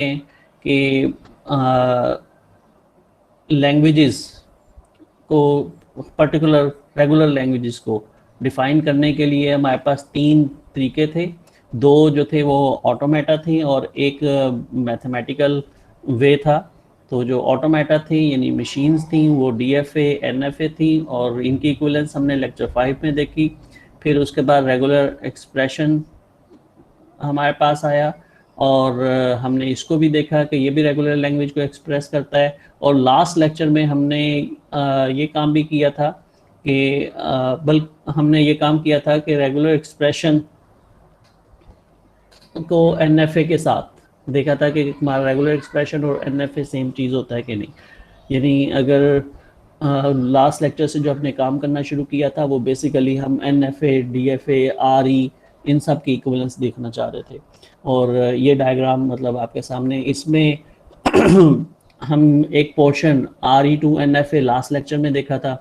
हैं कि लैंग्वेजेस को, पर्टिकुलर रेगुलर लैंग्वेजेस को डिफाइन करने के लिए हमारे पास तीन तरीके थे। दो जो थे वो ऑटोमेटा थे और एक मैथमेटिकल वे था। तो जो ऑटोमेटा थी यानी मशीन्स थी वो डीएफए एनएफए थी और इनकी इक्विवेलेंस हमने लेक्चर 5 में देखी। फिर उसके बाद रेगुलर एक्सप्रेशन हमारे पास आया और हमने इसको भी देखा कि ये भी रेगुलर लैंग्वेज को एक्सप्रेस करता है। और लास्ट लेक्चर में हमने ये काम भी किया था कि हमने ये काम किया था कि रेगुलर एक्सप्रेशन को एनएफए के साथ देखा था कि हमारा रेगुलर एक्सप्रेशन और एनएफए सेम चीज़ होता है कि नहीं। यानी अगर लास्ट लेक्चर से जो हमने काम करना शुरू किया था वो बेसिकली हम एनएफए डीएफए आरई इन सब की इक्विवेलेंस देखना चाह रहे थे। और ये डायग्राम मतलब आपके सामने, इसमें हम एक portion RE to NFA last lecture में देखा था,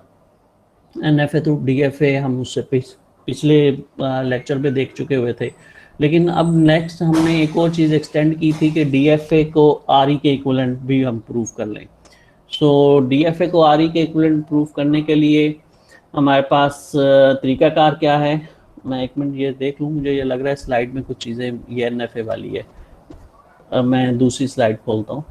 एनएफए टू डीएफए हम उससे पिछले लेक्चर पे देख चुके हुए थे। लेकिन अब नेक्स्ट हमने एक और चीज़ एक्सटेंड की थी कि डीएफए को आरई के इक्विवेलेंट भी हम प्रूव कर लें। सो डीएफए को आरई के इक्विवेलेंट प्रूव करने के लिए हमारे पास तरीकाकार क्या है। मैं एक मिनट ये देख लूँ, मुझे ये लग रहा है स्लाइड में कुछ चीज़ें ये एनएफए वाली है। अब मैं दूसरी स्लाइड खोलता हूँ।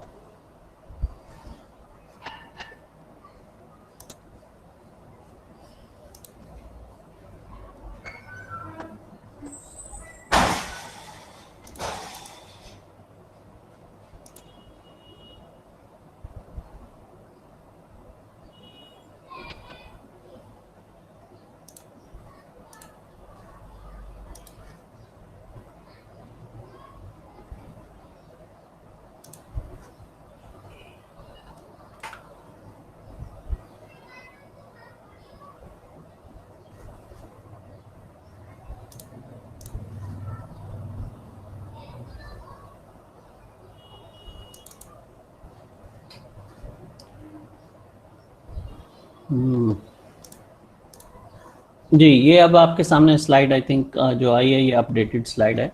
जी, ये अब आपके सामने स्लाइड आई थिंक जो आई है ये अपडेटेड स्लाइड है।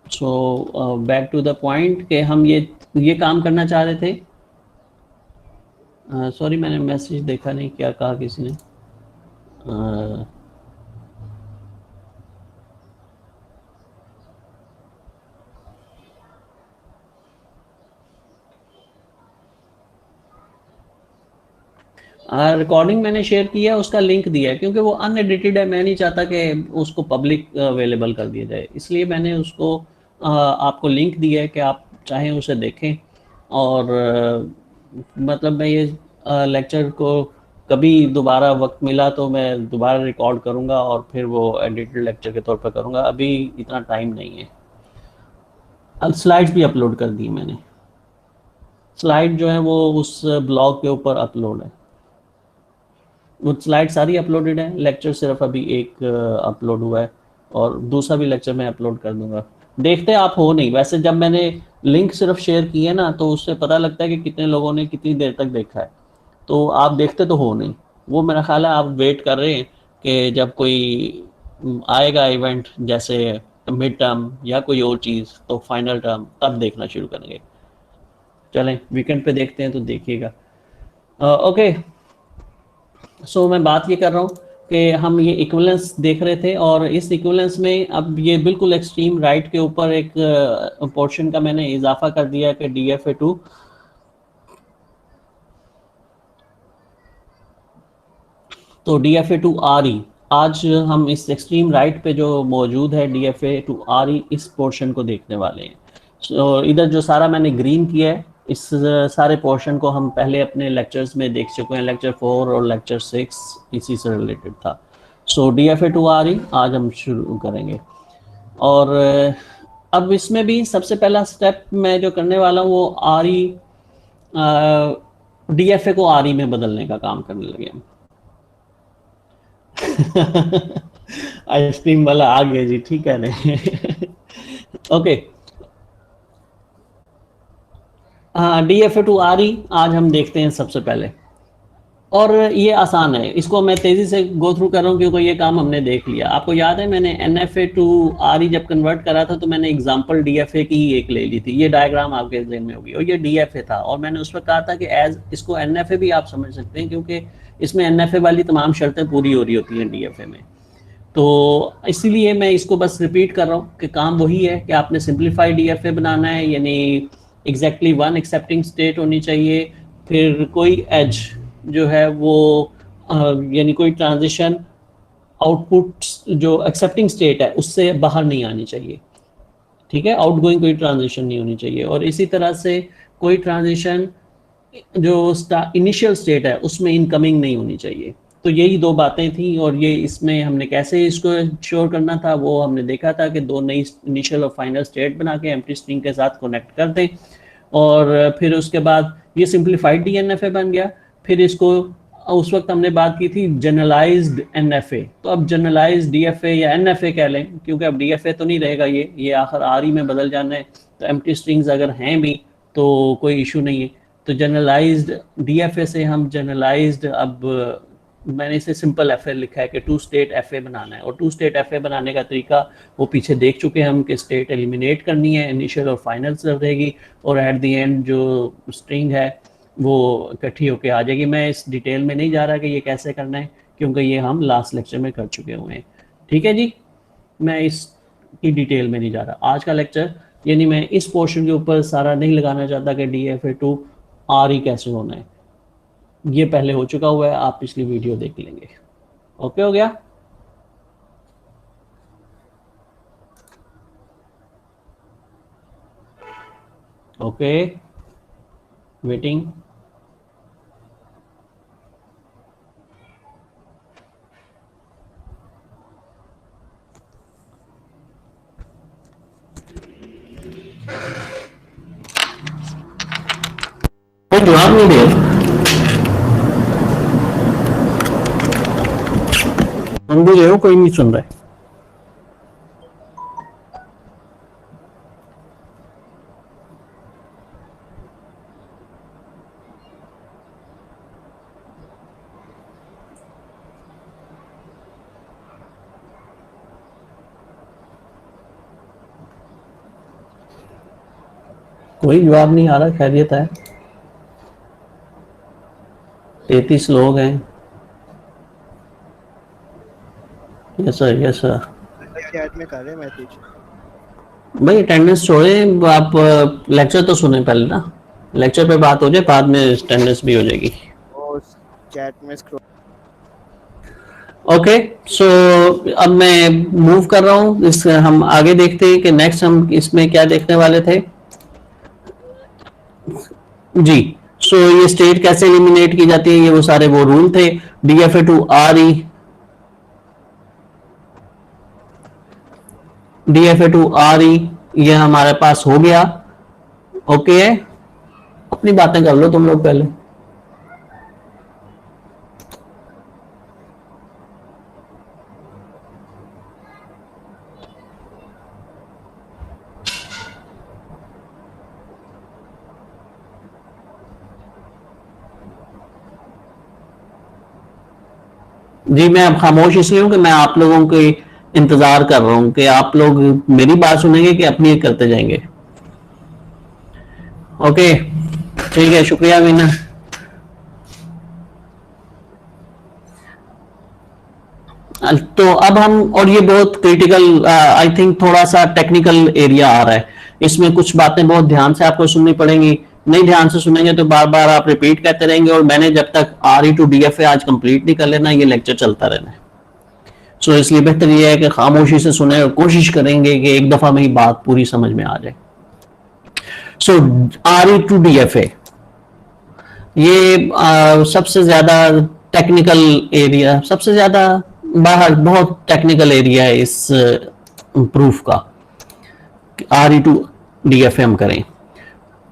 So back to the point कि हम ये काम करना चाह रहे थे। सॉरी मैंने मैसेज देखा नहीं, क्या कहा किसी ने। रिकॉर्डिंग मैंने शेयर किया है, उसका लिंक दिया है क्योंकि वो अनएडिटेड है। मैं नहीं चाहता कि उसको पब्लिक अवेलेबल कर दिया जाए, इसलिए मैंने उसको आपको लिंक दिया है कि आप चाहें उसे देखें। और मतलब मैं ये लेक्चर को कभी दोबारा वक्त मिला तो मैं दोबारा रिकॉर्ड करूँगा और फिर वो एडिटेड लेक्चर के तौर पर करूँगा। अभी इतना टाइम नहीं है। अब स्लाइड्स भी अपलोड कर दी मैंने। स्लाइड जो है वो उस ब्लॉग के ऊपर अपलोड है। वो स्लाइड सारी अपलोडेड है, लेक्चर सिर्फ अभी एक अपलोड हुआ है और दूसरा भी लेक्चर मैं अपलोड कर दूंगा। देखते आप हो नहीं, वैसे जब मैंने लिंक सिर्फ शेयर की है ना तो उससे पता लगता है कि कितने लोगों ने कितनी देर तक देखा है। तो आप देखते तो हो नहीं, वो मेरा ख्याल है आप वेट कर रहे हैं कि जब कोई आएगा इवेंट जैसे मिड टर्म या कोई और चीज़ तो फाइनल टर्म तब देखना शुरू करेंगे। चलें वीकेंड पे देखते हैं तो देखिएगा। ओके, सो मैं बात ये कर रहा हूँ कि हम ये इक्विवेलेंस देख रहे थे और इस इक्विवेलेंस में अब ये बिल्कुल एक्सट्रीम राइट के ऊपर एक पोर्शन का मैंने इजाफा कर दिया कि डीएफए टू तो डीएफए टू आरई। आज हम इस एक्सट्रीम राइट पे जो मौजूद है डीएफए टू आरई इस पोर्शन को देखने वाले हैं। so, इधर जो सारा मैंने ग्रीन किया है इस सारे पोर्शन को हम पहले अपने लेक्चर्स में देख चुके हैं। लेक्चर 4 और लेक्चर 6 इसी से रिलेटेड था। सो डीएफए टू आरई आज हम शुरू करेंगे। और अब इसमें भी सबसे पहला स्टेप मैं जो करने वाला हूँ वो आरई डीएफए को आरई में बदलने का काम करने लगे हम। आइसक्रीम वाला आ गया जी, ठीक है नहीं। ओके, हाँ डीएफए टू आरई आज हम देखते हैं सबसे पहले। और ये आसान है, इसको मैं तेजी से गो थ्रू कर रहा हूँ क्योंकि ये काम हमने देख लिया। आपको याद है मैंने NFA टू RE जब कन्वर्ट करा था तो मैंने एग्जांपल DFA की ही एक ले ली थी, ये डायग्राम आपके ज़हन में होगी, और ये DFA था, और मैंने उस पर कहा था कि एज इसको NFA भी आप समझ सकते हैं क्योंकि इसमें NFA वाली तमाम शर्तें पूरी हो रही होती हैं DFA में। तो इसीलिए मैं इसको बस रिपीट कर रहा हूँ कि काम वही है कि आपने सिंप्लीफाइड DFA बनाना है, यानी एग्जैक्टली वन एक्सेप्टिंग स्टेट होनी चाहिए, फिर कोई एज जो है वो यानी कोई ट्रांजिशन आउटपुट जो एक्सेप्टिंग स्टेट है उससे बाहर नहीं आनी चाहिए, ठीक है, आउटगोइंग कोई ट्रांजिशन नहीं होनी चाहिए, और इसी तरह से कोई ट्रांजिशन जो इनिशियल स्टेट है उसमें इनकमिंग नहीं होनी चाहिए। तो यही दो बातें थी, और ये इसमें हमने कैसे इसको श्योर करना था वो हमने देखा था कि दो नई इनिशियल और फाइनल स्टेट बना के एम्प्टी स्ट्रिंग के साथ कनेक्ट कर दें, और फिर उसके बाद ये सिंप्लीफाइड DNFA बन गया। फिर इसको उस वक्त हमने बात की थी जनरलाइज्ड NFA, तो अब जनरलाइज्ड DFA या NFA कह लें क्योंकि अब DFA तो नहीं रहेगा, ये आखिर RE में बदल जाना है, तो एम्प्टी स्ट्रिंग्स अगर हैं भी तो कोई इशू नहीं है। तो जनरलाइज्ड DFA से हम जनरलाइज्ड, अब मैंने इसे सिंपल FA लिखा है कि टू स्टेट FA बनाना है, और टू स्टेट FA बनाने का तरीका वो पीछे देख चुके हैं हम कि स्टेट एलिमिनेट करनी है, इनिशियल और फाइनल सब रहेगी, और एट द एंड जो स्ट्रिंग है वो इकट्ठी होके आ जाएगी। मैं इस डिटेल में नहीं जा रहा कि ये कैसे करना है क्योंकि ये हम लास्ट लेक्चर में कर चुके हुए हैं, ठीक है जी। मैं इसकी डिटेल में नहीं जा रहा आज का लेक्चर, यानी मैं इस पोर्शन के ऊपर सारा नहीं लगाना चाहता कि DFA टू RE कैसे होना है, ये पहले हो चुका हुआ है, आप पिछली वीडियो देख लेंगे। ओके हो गया? Okay, waiting. कोई जवाब नहीं दे, सुन भी रहे हो, कोई नहीं सुन रहा है। कोई जवाब नहीं आ रहा, खैरियत है? 33 लोग हैं। Yes sir, yes sir. Chat में कर रहे मैसेज। भाई अटेंडेंस छोड़े, आप लेक्चर तो सुने पहले ना, लेक्चर पे बात हो जाए, बाद में अटेंडेंस भी हो जाएगी। चैट में स्क्रॉल। ओके, सो अब मैं मूव कर रहा हूँ, इस हम आगे देखते हैं कि नेक्स्ट हम इसमें क्या देखने वाले थे जी। सो ये स्टेट कैसे एलिमिनेट की जाती है, ये वो सारे वो रूल थे। DFA to RE, DFA to RE ये हमारे पास हो गया। ओके, अपनी बातें कर लो तुम लोग पहले। जी मैं अब खामोश इसलिए हूं कि मैं आप लोगों के इंतजार कर रहा हूं कि आप लोग मेरी बात सुनेंगे कि अपनी करते जाएंगे। ओके ठीक है, शुक्रिया मीना। तो अब हम, और ये बहुत क्रिटिकल आई थिंक थोड़ा सा टेक्निकल एरिया आ रहा है, इसमें कुछ बातें बहुत ध्यान से आपको सुननी पड़ेंगी, नहीं ध्यान से सुनेंगे तो बार बार आप रिपीट करते रहेंगे, और मैंने जब तक RE टू DFA आज कंप्लीट नहीं कर लेना, ये लेक्चर चलता रहना है। सो इसलिए बेहतर ये है कि खामोशी से सुने और कोशिश करेंगे कि एक दफा में ही बात पूरी समझ में आ जाए। सो RE टू DFA ये सबसे ज्यादा टेक्निकल एरिया, सबसे ज्यादा बाहर बहुत टेक्निकल एरिया है इस प्रूफ का, RE टू DFA हम करें।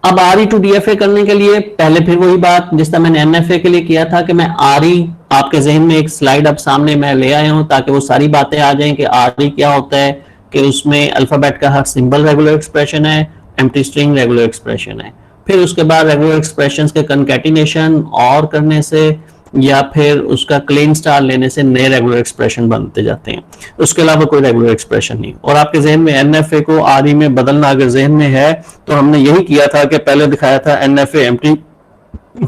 अब RE टू DFA करने के लिए पहले फिर वही बात जिस तरह मैंने NFA के लिए किया था कि मैं RE, आपके जहन में एक स्लाइड अब सामने मैं ले आया हूं ताकि वो सारी बातें आ जाएं कि RE क्या होता है, कि उसमें अल्फाबेट का हर सिंबल रेगुलर एक्सप्रेशन है, एम्प्टी स्ट्रिंग रेगुलर एक्सप्रेशन है, फिर उसके बाद रेगुलर एक्सप्रेशंस के कंकैटिनेशन और करने से या फिर उसका क्लीन स्टार लेने से नए रेगुलर एक्सप्रेशन बनते जाते हैं, उसके अलावा कोई रेगुलर एक्सप्रेशन नहीं। और आपके जहन में एनएफए को आरई में बदलना अगर जहन में है तो हमने यही किया था कि पहले दिखाया था एनएफए एम्प्टी,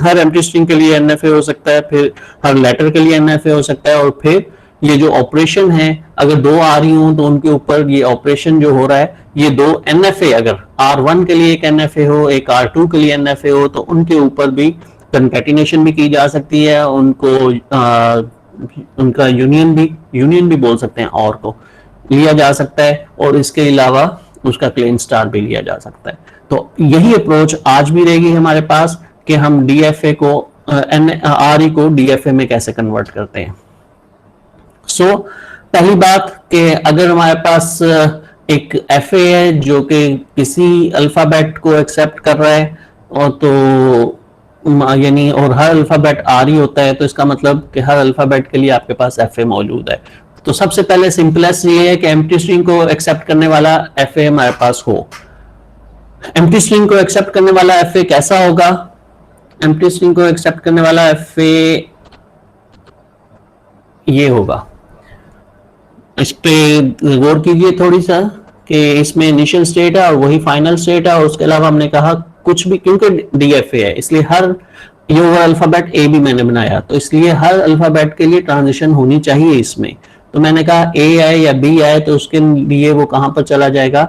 हर एम्प्टी स्ट्रिंग के लिए एनएफए हो सकता है, फिर हर लेटर के लिए एनएफए हो सकता है, और फिर ये जो ऑपरेशन है अगर दो आ रही हो तो उनके ऊपर ये ऑपरेशन जो हो रहा है ये दो एनएफए, अगर R1 के लिए एक एनएफए हो, एक R2 के लिए एनएफए हो, तो उनके ऊपर भी कंकैटिनेशन भी की जा सकती है, उनको उनका यूनियन भी बोल सकते हैं, और को लिया जा सकता है, और इसके अलावा उसका क्लीन स्टार भी लिया जा सकता है। तो यही अप्रोच आज भी रहेगी हमारे पास कि हम डीएफए को आरई को डीएफए में कैसे कन्वर्ट करते हैं। सो पहली बात कि अगर हमारे पास एक एफए है जो कि किसी अल्फाबेट को एक्सेप्ट कर रहा है, और तो यानी और हर अल्फाबेट आरई होता है, तो इसका मतलब कि हर अल्फाबेट के लिए आपके पास एफए मौजूद है। तो सबसे पहले सिंपलेस्ट ये है कि एम्प्टी स्ट्रिंग को एक्सेप्ट करने वाला एफए हमारे पास हो। एम्प्टी स्ट्रिंग को एक्सेप्ट करने वाला एफए कैसा होगा? एम्प्टी स्ट्रिंग को एक्सेप्ट करने वाला एफए ये होगा। इस पे गौर कीजिए थोड़ी सा कि इसमें इनिशियल स्टेट है और वही फाइनल स्टेट है, और उसके अलावा हमने कहा कुछ भी, क्योंकि डीएफए है इसलिए हर ये ओवर अल्फाबेट ए भी मैंने बनाया, तो इसलिए हर अल्फाबेट के लिए ट्रांजिशन होनी चाहिए इसमें। तो मैंने कहा ए आए या बी आए तो उसके लिए वो कहां पर चला जाएगा,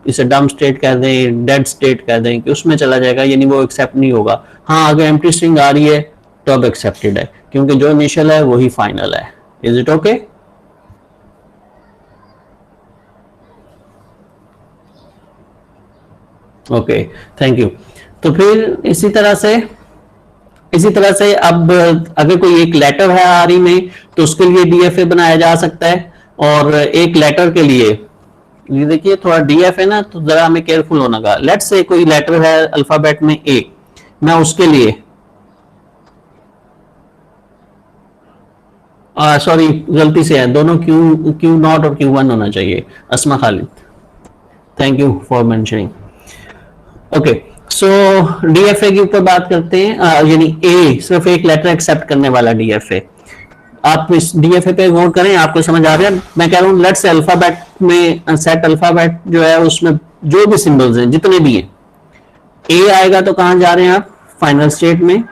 इसे डम स्टेट कह दें, डेड स्टेट कह दें, कि उसमें चला जाएगा, यानी वो एक्सेप्ट नहीं होगा। हाँ, अगर एम्प्टी स्ट्रिंग आ रही है तो अब एक्सेप्टेड है, क्योंकि जो इनिशियल है वही फाइनल है। Is it okay? Okay, thank you. तो फिर इसी तरह से अब अगर कोई एक लेटर है आरई में तो उसके लिए डीएफए बनाया जा सकता है, और एक लेटर के लिए ये देखिए थोड़ा डीएफए ना, तो जरा हमें केयरफुल होना का। लेट्स से कोई लेटर है अल्फाबेट में ए, मैं उसके लिए सॉरी गलती से है, दोनों क्यू नॉट और Q1 होना चाहिए। Asma Khalid, thank you for mentioning. Okay, so DFA के ऊपर बात करते हैं, यानी ए सिर्फ एक लेटर एक्सेप्ट करने वाला डीएफए। आप इस डीएफए पे गौर करें, आपको समझ आ रहा है? मैं कह रहा हूं लेट्स से अल्फाबेट में सेट अल्फाबेट जो है उसमें जो भी सिंबल्स हैं जितने भी हैं, ए आएगा तो कहां जा रहे हैं आप? फाइनल स्टेट में।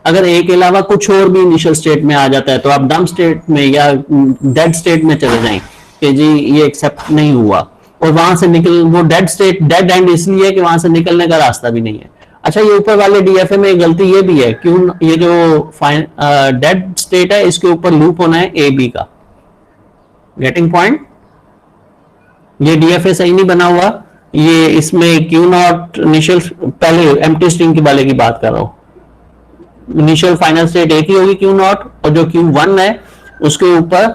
अगर ए के अलावा कुछ और भी इनिशियल स्टेट में आ जाता है तो आप डम स्टेट में या डेड स्टेट में चले जाएं कि जी ये एक्सेप्ट नहीं हुआ, और वहां से निकल, वो डेड स्टेट डेड एंड इसलिए कि वहां से निकलने का रास्ता भी नहीं है। अच्छा, ये ऊपर वाले डीएफए में एक गलती ये भी है, क्यों ये जो डेड स्टेट है इसके ऊपर लूप होना है ए बी का। Getting point? ये डीएफए सही नहीं बना हुआ, ये इसमें क्यू नॉट इनिशियल, पहले एम्प्टी स्ट्रिंग की वाले की बात कर रहा हूं, इनिशियल फाइनल स्टेट एक ही होगी क्यू नॉट, और जो Q1 है उसके ऊपर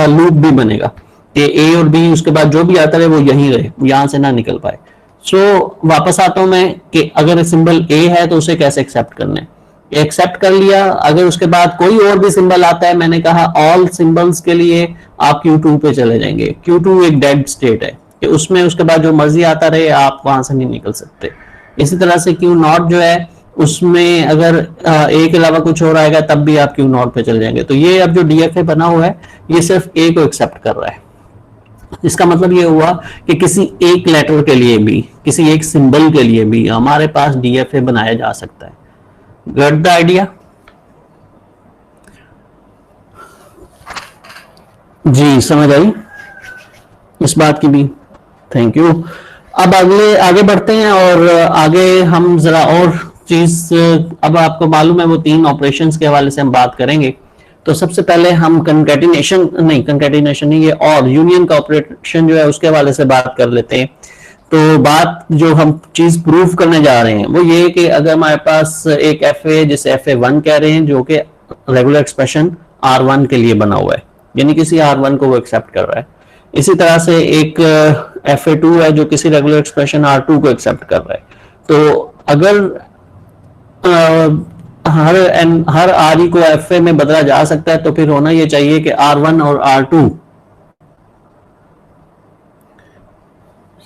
लूप भी बनेगा कि ए और बी उसके बाद जो भी आता रहे वो यहीं रहे, यहां से ना निकल पाए। सो वापस आता हूं मैं कि अगर सिंबल ए है तो उसे कैसे एक्सेप्ट करना है। एक्सेप्ट कर लिया, अगर उसके बाद कोई और भी सिंबल आता है, मैंने कहा ऑल सिंबल्स के लिए आप Q2 पे चले जाएंगे। Q2 एक डेड स्टेट है कि उसमें उसके बाद जो मर्जी आता रहे, आप वहां से नहीं निकल सकते। इसी तरह से Q0 जो है उसमें अगर ए के अलावा कुछ और आएगा तब भी आप Q0 पे चले जाएंगे। तो ये अब जो डीएफए बना हुआ है ये सिर्फ ए को एक्सेप्ट कर रहा है। इसका मतलब ये हुआ कि किसी एक लेटर के लिए भी, किसी एक सिंबल के लिए भी हमारे पास डीएफए बनाया जा सकता है। Got the idea? जी, समझ आई इस बात की भी? Thank you. अब आगे बढ़ते हैं, और आगे हम जरा और चीज, अब आपको मालूम है वो 3 ऑपरेशंस के हवाले से हम बात करेंगे। तो सबसे पहले हम कंकैटिनेशन नहीं, ये और यूनियन का ऑपरेशन जो है उसके हवाले से बात कर लेते हैं। तो बात जो हम चीज प्रूव करने जा रहे हैं वो ये कि अगर हमारे पास एक एफए, जिसे एफए1 कह रहे हैं, जो कि रेगुलर एक्सप्रेशन R1 के लिए बना हुआ है, यानी किसी R1 को वो एक्सेप्ट कर रहा है। इसी तरह से एक एफए2 है जो किसी रेगुलर एक्सप्रेशन R2 को एक्सेप्ट कर रहा है। तो अगर हर आरई को एफए में बदला जा सकता है तो फिर होना यह चाहिए कि R1 और R2,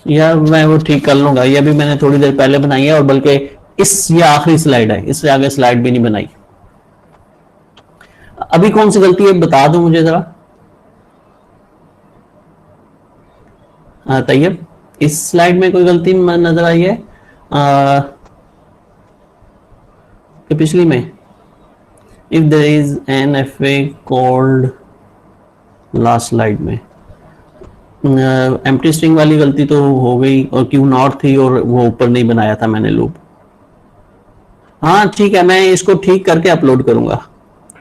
या मैं वो ठीक कर लूंगा, ये भी मैंने थोड़ी देर पहले बनाई है, और बल्कि ये आखिरी स्लाइड है, इससे आगे स्लाइड भी नहीं बनाई। अभी कौन सी गलती है बता दो मुझे जरा। तैयब, इस स्लाइड में कोई गलती नजर आई है कि पिछली में? If there is an F A called, last slide में एम्प्टी स्ट्रिंग वाली गलती तो हो गई, और क्यू नॉट थी और वो ऊपर नहीं बनाया था मैंने लूप। हाँ ठीक है, मैं इसको ठीक करके अपलोड करूंगा,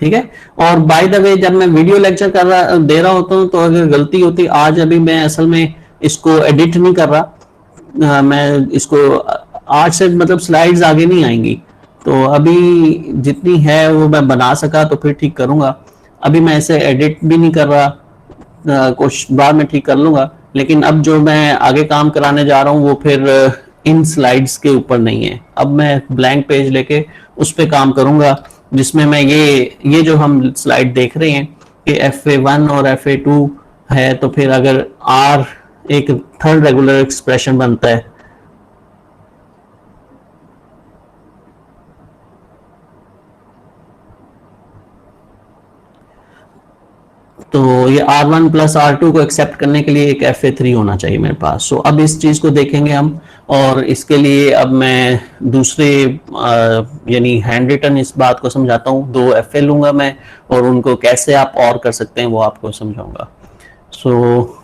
ठीक है। और बाय द वे, जब मैं वीडियो लेक्चर कर रहा दे रहा होता हूँ तो अगर गलती होती, आज अभी मैं असल में इसको एडिट नहीं कर रहा, मैं इसको आज से मतलब स्लाइड्स आगे नहीं आएंगी, तो अभी जितनी है वो मैं बना सका तो फिर ठीक करूंगा। अभी मैं इसे एडिट भी नहीं कर रहा, कुछ बाद में ठीक कर लूंगा। लेकिन अब जो मैं आगे काम कराने जा रहा हूँ वो फिर इन स्लाइड्स के ऊपर नहीं है। अब मैं ब्लैंक पेज लेके उस पर काम करूंगा, जिसमें मैं ये जो हम स्लाइड देख रहे हैं कि FA1 और FA2 है, तो फिर अगर R एक थर्ड रेगुलर एक्सप्रेशन बनता है, तो ये R1 प्लस R2 को एक्सेप्ट करने के लिए एक FA3 होना चाहिए मेरे पास। सो अब इस चीज़ को देखेंगे हम, और इसके लिए अब मैं दूसरे यानी हैंड रिटन इस बात को समझाता हूँ। 2 FA लूंगा मैं, और उनको कैसे आप और कर सकते हैं वो आपको समझाऊंगा। सो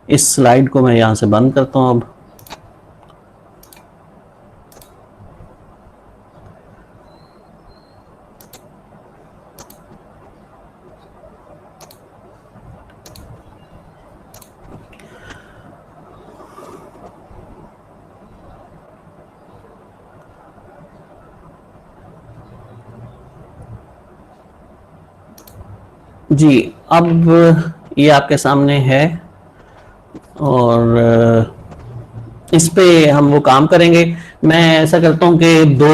इस स्लाइड को मैं यहाँ से बंद करता हूँ अब। जी, अब ये आपके सामने है, और इस पे हम वो काम करेंगे। मैं ऐसा करता हूँ कि 2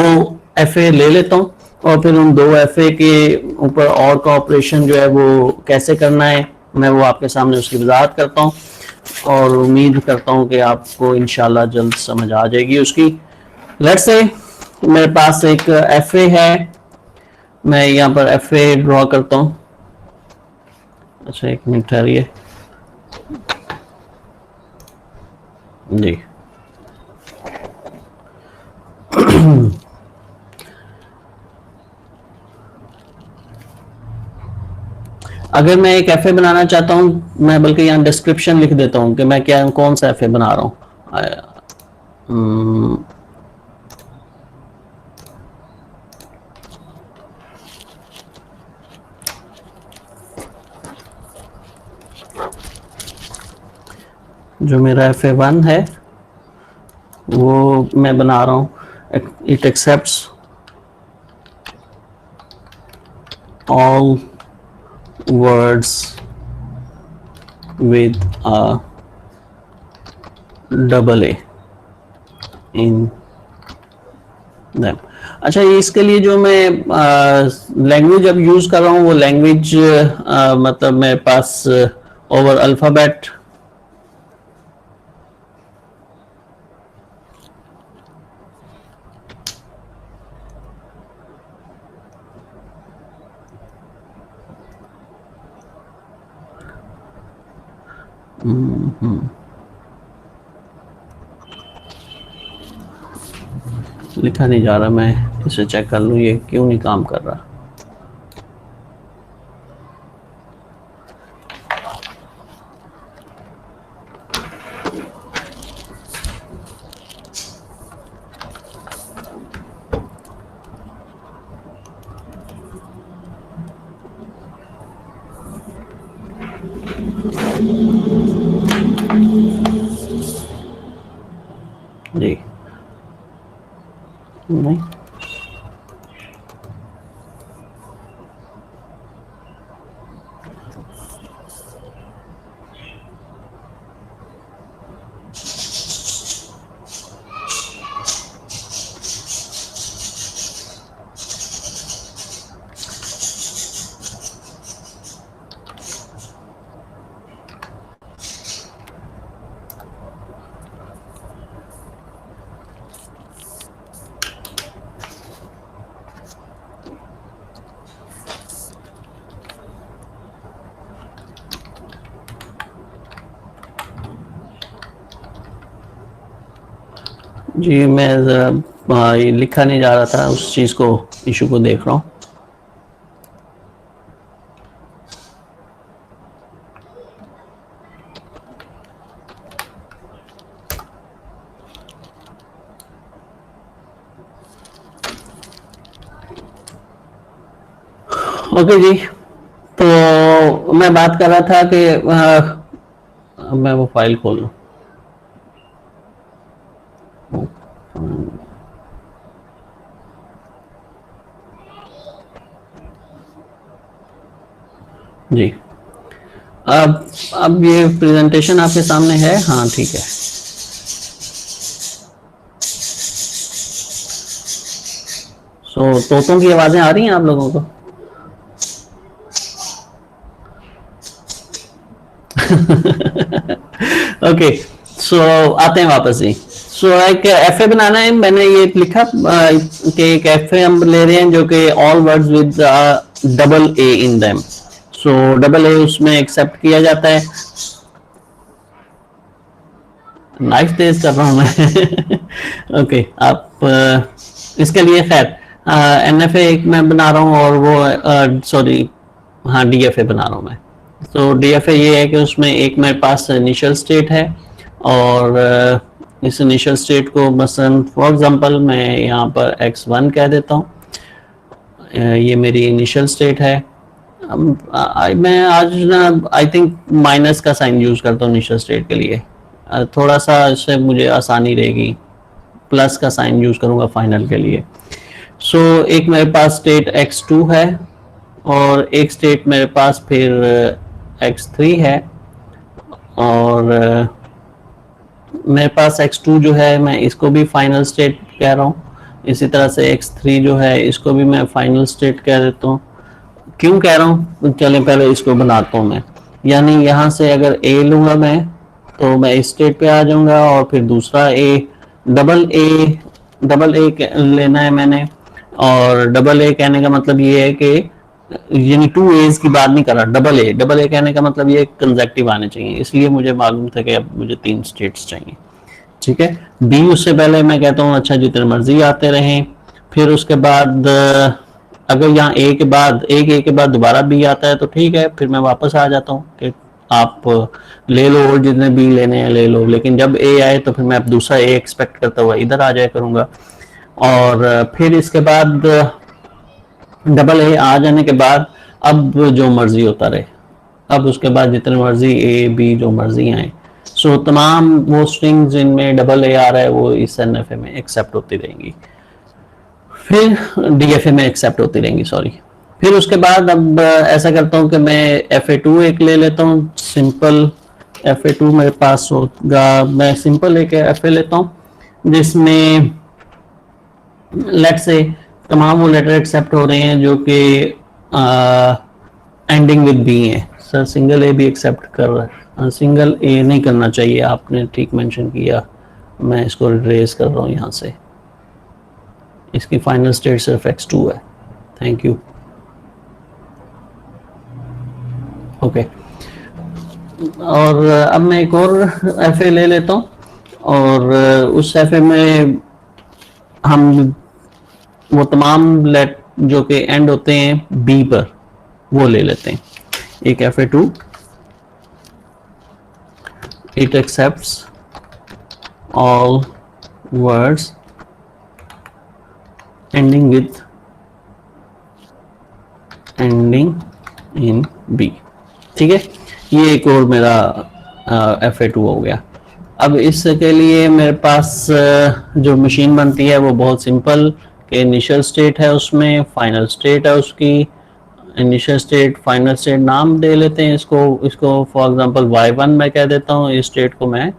FA ले लेता हूँ, और फिर उन 2 FA के ऊपर और का ऑपरेशन जो है वो कैसे करना है मैं वो आपके सामने उसकी वजाहत करता हूँ, और उम्मीद करता हूँ कि आपको इंशाल्लाह जल्द समझ आ जाएगी उसकी। लेट्स से मेरे पास एक FA है, मैं यहाँ पर FA ड्रॉ करता हूँ। अच्छा, एक मिनट ठहरिए जी। अगर मैं एक FA बनाना चाहता हूँ, मैं बल्कि यहाँ डिस्क्रिप्शन लिख देता हूँ कि मैं क्या कौन सा FA बना रहा हूँ। जो मेरा FA1 है वो मैं बना रहा हूँ, it accepts all words with a double A in them। अच्छा, इसके लिए जो मैं लैंग्वेज अब यूज कर रहा हूँ वो लैंग्वेज मतलब मेरे पास ओवर अल्फाबेट लिखा नहीं जा रहा, मैं इसे चेक कर लूँ ये क्यों नहीं काम कर रहा। जी नहीं, जी मैं ज़रा ये लिखा नहीं जा रहा था, उस चीज़ को, इशू को देख रहा हूँ। ओके जी, तो मैं बात कर रहा था कि मैं वो फाइल खोल लूँ। जी, अब ये प्रेजेंटेशन आपके सामने है? हाँ ठीक है। तोतों की आवाजें आ रही हैं आप लोगों को? ओके, सो आते हैं वापस जी। एक एफ ए बनाना है, मैंने ये लिखा कि एक एफ ए हम ले रहे हैं जो कि all words with double A in them. Double A उसमें एक्सेप्ट किया जाता है। नाइफ तेज कर रहा हूं मैं। ओके, आप इसके लिए खैर एन एफ ए एक मैं बना रहा हूँ, और वो सॉरी हाँ डी एफ ए बना रहा हूँ मैं। डी एफ ए ये है कि उसमें एक मेरे पास इनिशियल स्टेट है, और इस इनिशियल स्टेट को मसलन फॉर एग्जांपल मैं यहाँ पर x1 कह देता हूँ। ये मेरी इनिशियल स्टेट है। मैं आज ना आई थिंक माइनस का साइन यूज करता हूँ इनिशियल स्टेट के लिए, थोड़ा सा इससे मुझे आसानी रहेगी। प्लस का साइन यूज करूंगा फाइनल के लिए। एक मेरे पास स्टेट x2 है, और एक स्टेट मेरे पास फिर x3 है, और मेरे पास x2 जो है मैं इसको भी फाइनल स्टेट कह रहा हूँ। इसी तरह से x3 जो है इसको भी मैं फाइनल स्टेट कह देता हूँ। क्यों कह रहा हूँ, चलें पहले इसको बनाता हूँ मैं। यानी यहाँ से अगर a लूंगा मैं, तो मैं इस स्टेट पे आ जाऊंगा, और फिर दूसरा डबल ए लेना है मैंने। और डबल ए कहने का मतलब ये है कि यानी 2 एज की बात नहीं कर रहा, डबल ए कहने का मतलब ये कंसेक्टिव आने चाहिए, इसलिए मुझे मालूम था कि अब मुझे 3 स्टेट्स चाहिए। ठीक है, बी उससे पहले मैं कहता हूँ अच्छा जितने मर्जी आते रहें। फिर उसके बाद अगर यहाँ ए के बाद दोबारा बी आता है तो ठीक है, फिर मैं वापस आ जाता हूँ कि आप ले लो, और जितने बी लेने हैं ले लो। लेकिन जब ए आए तो फिर मैं अब दूसरा ए एक्सपेक्ट करता हुआ इधर आ जाया करूंगा। और फिर इसके बाद डबल ए आ जाने के बाद अब जो मर्जी होता रहे, अब उसके बाद जितने मर्जी ए बी जो मर्जी आए। तमाम वो स्ट्रिंग्स जिनमें डबल ए आ रहा है वो इस एन एफ ए में एक्सेप्ट होती रहेंगी, फिर डी एफ ए में एक्सेप्ट होती रहेंगी, सॉरी। फिर उसके बाद अब ऐसा करता हूँ कि मैं एफ ए टू एक ले लेता हूँ, सिंपल एफ ए टू मेरे पास होगा। मैं सिंपल एक एफ ए लेता हूँ जिसमें लेट से तमाम वो लेटर एक्सेप्ट हो रहे हैं जो कि एंडिंग विद बी है। सर सिंगल ए भी एक्सेप्ट कर रहा है, सिंगल ए नहीं करना चाहिए, आपने ठीक मेंशन किया। मैं इसको रेज कर रहा हूँ यहाँ से, इसकी फाइनल स्टेट सिर्फ x2 है। Thank you. ओके, और अब मैं एक और एफ ए ले लेता हूँ, और उस एफ ए में हम वो तमाम लेट जो कि एंड होते हैं बी पर वो ले लेते हैं। एक F A two, it accepts all words ending in B. ठीक है, ये एक और मेरा एफ ए टू हो गया। अब इसके लिए मेरे पास जो मशीन बनती है वो बहुत सिंपल, कि इनिशियल स्टेट है उसमें, फाइनल स्टेट है उसकी। इनिशियल स्टेट फाइनल स्टेट नाम दे लेते हैं इसको फॉर एग्जांपल y1 मैं कह देता हूँ, इस स्टेट को मैं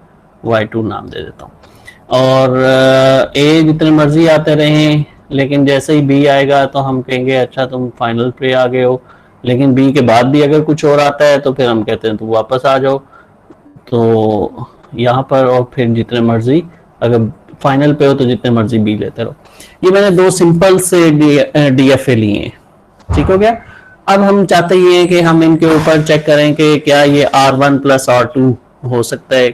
y2 नाम दे देता हूँ। और ए जितने मर्जी आते रहें, लेकिन जैसे ही बी आएगा तो हम कहेंगे अच्छा तुम फाइनल पे आ गए हो। लेकिन बी के बाद भी अगर कुछ और आता है तो फिर हम कहते हैं तो वापस आ जाओ। तो यहाँ पर और फिर जितने मर्जी, अगर फाइनल पे हो तो जितने मर्जी बी लेते रहो। ये मैंने दो सिंपल से डी एफ ए लिए हैं। ठीक हो गया। अब हम चाहते ये हैं कि हम इनके ऊपर चेक करें कि क्या ये R1 प्लस R2 हो सकता है,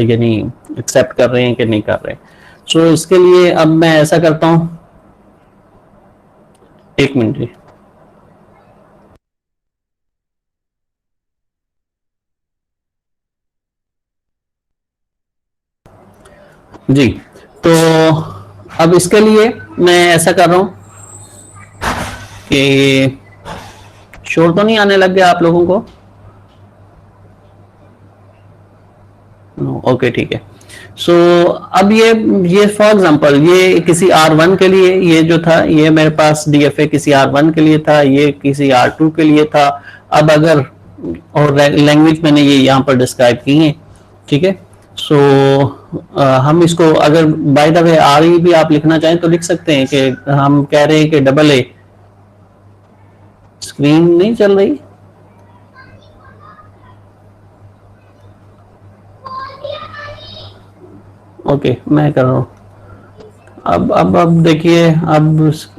यानी एक्सेप्ट कर रहे हैं कि नहीं कर रहे। सो इसके लिए अब मैं ऐसा करता हूं, एक मिनट जी। जी, तो अब इसके लिए मैं ऐसा कर रहा हूं कि शोर तो नहीं आने लग गया आप लोगों को? ओके ठीक है। सो अब ये फॉर एग्जांपल ये किसी R1 के लिए ये जो था, ये मेरे पास DFA किसी R1 के लिए था, ये किसी R2 के लिए था। अब अगर और लैंग्वेज मैंने ये यहाँ पर डिस्क्राइब की है, ठीक है। सो हम इसको अगर बाय द वे RE भी आप लिखना चाहें तो लिख सकते हैं कि हम कह रहे हैं कि डबल ए। स्क्रीन नहीं चल रही? ओके मैं कर रहा हूँ। अब देखिए, अब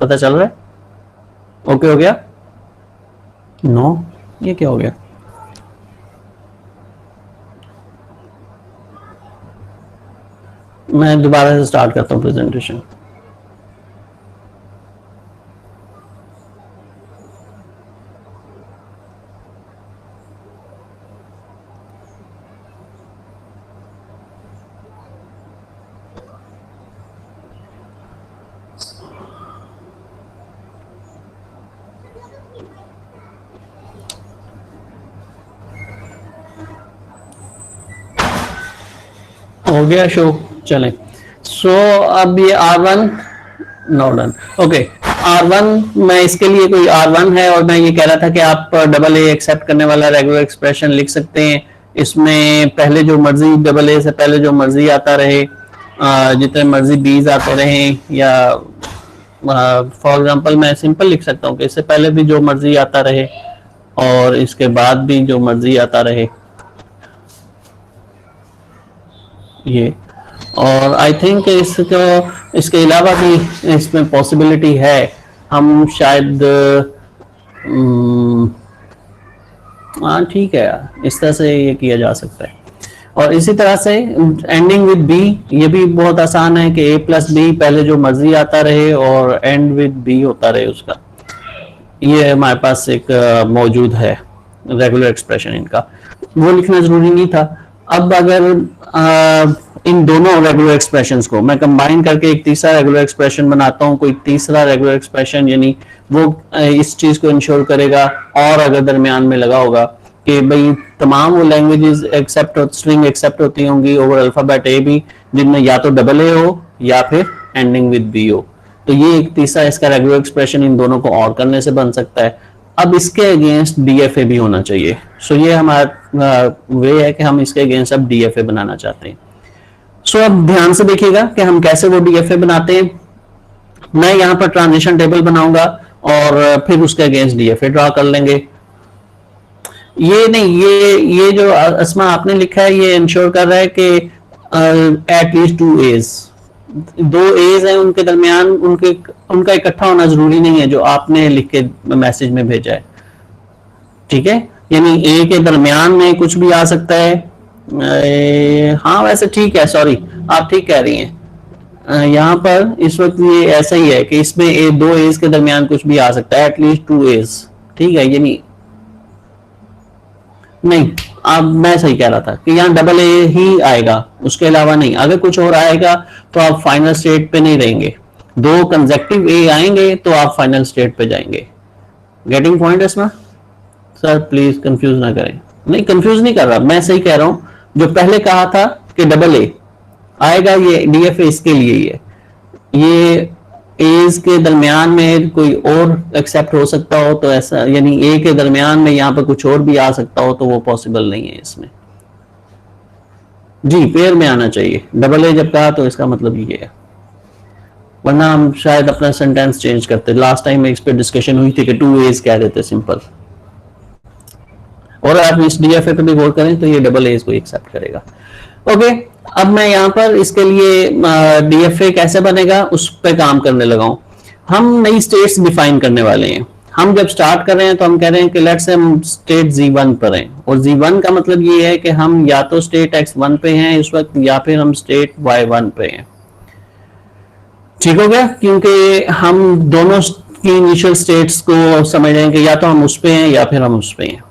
पता चल रहा है? ओके हो गया? नो, ये क्या हो गया? मैं दोबारा से स्टार्ट करता हूँ प्रेजेंटेशन। हो गया शो, चलें। सो अब ये R1 not done. Okay, R1 मैं इसके लिए कोई R1 है और मैं ये कह रहा था कि आप डबल ए एक्सेप्ट करने वाला रेगुलर एक्सप्रेशन लिख सकते हैं। इसमें पहले जो मर्जी, डबल ए से पहले जो मर्जी आता रहे, जितने मर्जी बीज आते रहें, या फॉर एग्जांपल मैं सिंपल लिख सकता हूँ कि इससे पहले भी जो मर्जी आता रहे और इसके बाद भी जो मर्जी आता रहे, ये। और आई थिंक इसके अलावा भी इसमें पॉसिबिलिटी है, हम शायद हाँ ठीक है, इस तरह से ये किया जा सकता है। और इसी तरह से एंडिंग विद बी, ये भी बहुत आसान है कि A+B पहले जो मर्जी आता रहे और एंड विद बी होता रहे उसका। ये हमारे पास एक मौजूद है रेगुलर एक्सप्रेशन इनका, वो लिखना जरूरी नहीं था। अब अगर इन दोनों रेगुलर एक्सप्रेशंस को मैं कंबाइन करके एक तीसरा रेगुलर एक्सप्रेशन बनाता हूँ, कोई तीसरा रेगुलर एक्सप्रेशन, यानी वो इस चीज को इंश्योर करेगा, और अगर दरमियान में लगा होगा कि भाई तमाम वो लैंग्वेजेस एक्सेप्ट स्ट्रिंग एक्सेप्ट होती होंगी ओवर अल्फाबेट ए भी, जिनमें या तो डबल ए हो या फिर एंडिंग विद बी हो, तो ये एक तीसरा इसका रेगुलर एक्सप्रेशन इन दोनों को और करने से बन सकता है। अब इसके अगेंस्ट DFA भी होना चाहिए। सो ये हमारा वे है कि हम इसके अगेंस्ट अब DFA बनाना चाहते हैं। सो अब ध्यान से देखिएगा कि हम कैसे वो DFA बनाते हैं। मैं यहाँ पर ट्रांजिशन टेबल बनाऊंगा और फिर उसके अगेंस्ट DFA ड्रा कर लेंगे। ये नहीं, ये जो अस्मा आपने लिखा है ये इंश्योर कर रहा है कि एटलीस्ट 2 A's, 2 A's हैं उनके दरमियान, उनका इकट्ठा होना जरूरी नहीं है जो आपने लिख के मैसेज में भेजा है, ठीक है। यानी A के दरमियान में कुछ भी आ सकता है। हाँ वैसे ठीक है, सॉरी आप ठीक कह रही हैं। यहाँ पर इस वक्त ये ऐसा ही है कि इसमें 2 A's के दरमियान कुछ भी आ सकता है, एटलीस्ट 2 A's, ठीक है। यानी नहीं, अब मैं सही कह रहा था कि यहाँ डबल ए ही आएगा, उसके अलावा नहीं। अगर कुछ और आएगा तो आप फाइनल स्टेट पे नहीं रहेंगे, 2 कंसेक्टिव ए आएंगे तो आप फाइनल स्टेट पे जाएंगे। गेटिंग पॉइंट इसमें? सर प्लीज कंफ्यूज ना करें। नहीं कंफ्यूज नहीं कर रहा, मैं सही कह रहा हूं। जो पहले कहा था कि डबल ए आएगा, ये DFA इसके लिए ही है। ये एज के दरमियान में कोई और एक्सेप्ट हो सकता हो तो ऐसा, यानी ए के दरमियान में यहाँ पर कुछ और भी आ सकता हो तो वो पॉसिबल नहीं है इसमें। जी पेयर में आना चाहिए, डबल ए जब कहा तो इसका मतलब ये है, वरना हम शायद अपना सेंटेंस चेंज करते। लास्ट टाइम इस पे डिस्कशन हुई थी कि 2 A's कह देते सिंपल, और आप इस DFA पे भी गौर करें तो ये डबल A's को एक्सेप्ट करेगा। ओके, अब मैं यहाँ पर इसके लिए DFA कैसे बनेगा उस पर काम करने लगा हूँ। हम नई स्टेट्स डिफाइन करने वाले हैं। हम जब स्टार्ट कर रहे हैं तो हम कह रहे हैं कि लेट्स से हम स्टेट Z1 पर हैं, और Z1 का मतलब ये है कि हम या तो स्टेट X1 पे हैं इस वक्त या फिर हम स्टेट Y1 पे हैं। ठीक हो गया, क्योंकि हम दोनों की इनिशियल स्टेट्स को समझ रहे हैं कि या तो हम उस पे हैं या फिर हम उस पे हैं,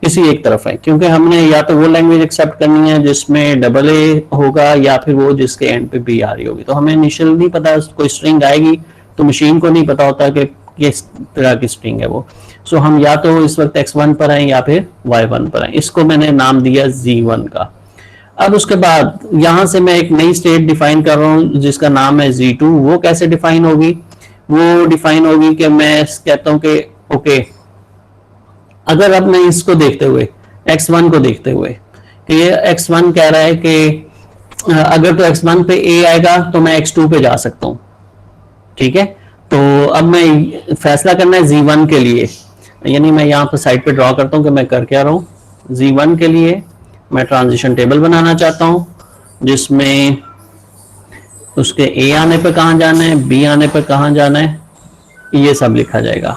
किसी एक तरफ है, क्योंकि हमने या तो वो लैंग्वेज एक्सेप्ट करनी है जिसमें डबल ए होगा या फिर वो जिसके एंड पे बी आ रही होगी। तो हमें इनिशियल नहीं पता, कोई स्ट्रिंग आएगी तो मशीन को नहीं पता होता कि किस तरह की स्ट्रिंग है वो। सो हम या तो इस वक्त X1 पर हैं या फिर Y1 पर हैं। इसको मैंने नाम दिया Z1 का। अब उसके बाद यहां से मैं एक नई स्टेट डिफाइन कर रहा हूं जिसका नाम है Z2। वो कैसे डिफाइन होगी? वो डिफाइन होगी कि मैं कहता हूं कि ओके, अगर अब मैं इसको देखते हुए X1 को देखते हुए कि ये X1 कह रहा है कि अगर तो X1 पे A आएगा तो मैं X2 पे जा सकता हूं। ठीक है, तो अब मैं फैसला करना है Z1 के लिए, यानी मैं यहाँ पर साइड पे ड्रॉ करता हूँ कि मैं कर क्या रहा हूँ। Z1 के लिए मैं ट्रांजिशन टेबल बनाना चाहता हूँ जिसमें उसके A आने पर कहाँ जाना है, B आने पर कहाँ जाना है, ये सब लिखा जाएगा।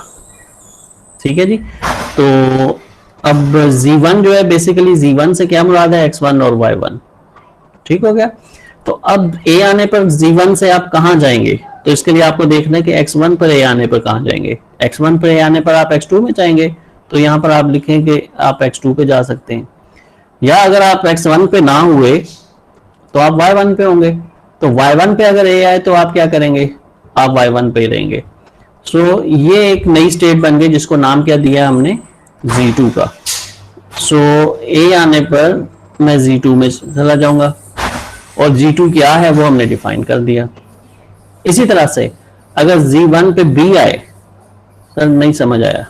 ठीक है जी, तो अब Z1 जो है बेसिकली Z1 से क्या मुराद है, X1 और Y1। ठीक हो गया, तो अब A आने पर Z1 से आप कहाँ जाएंगे, तो इसके लिए आपको देखना है कि X1 पर A आने पर कहाँ जाएंगे। X1 पर A आने पर आप X2 में जाएंगे, तो यहाँ पर आप लिखें कि आप X2 पे जा सकते हैं, या अगर आप X1 पे ना हुए तो आप Y1 पे होंगे। तो Y1 पे अगर A आए तो आप क्या करेंगे, आप Y1 पे ही रहेंगे। सो ये एक नई स्टेट बन गई जिसको नाम क्या दिया हमने, Z2 का। सो A आने पर मैं Z2 में चला जाऊंगा, और G2 क्या है वो हमने डिफाइन कर दिया। इसी तरह से अगर Z1 पे B आए, सर नहीं समझ आया,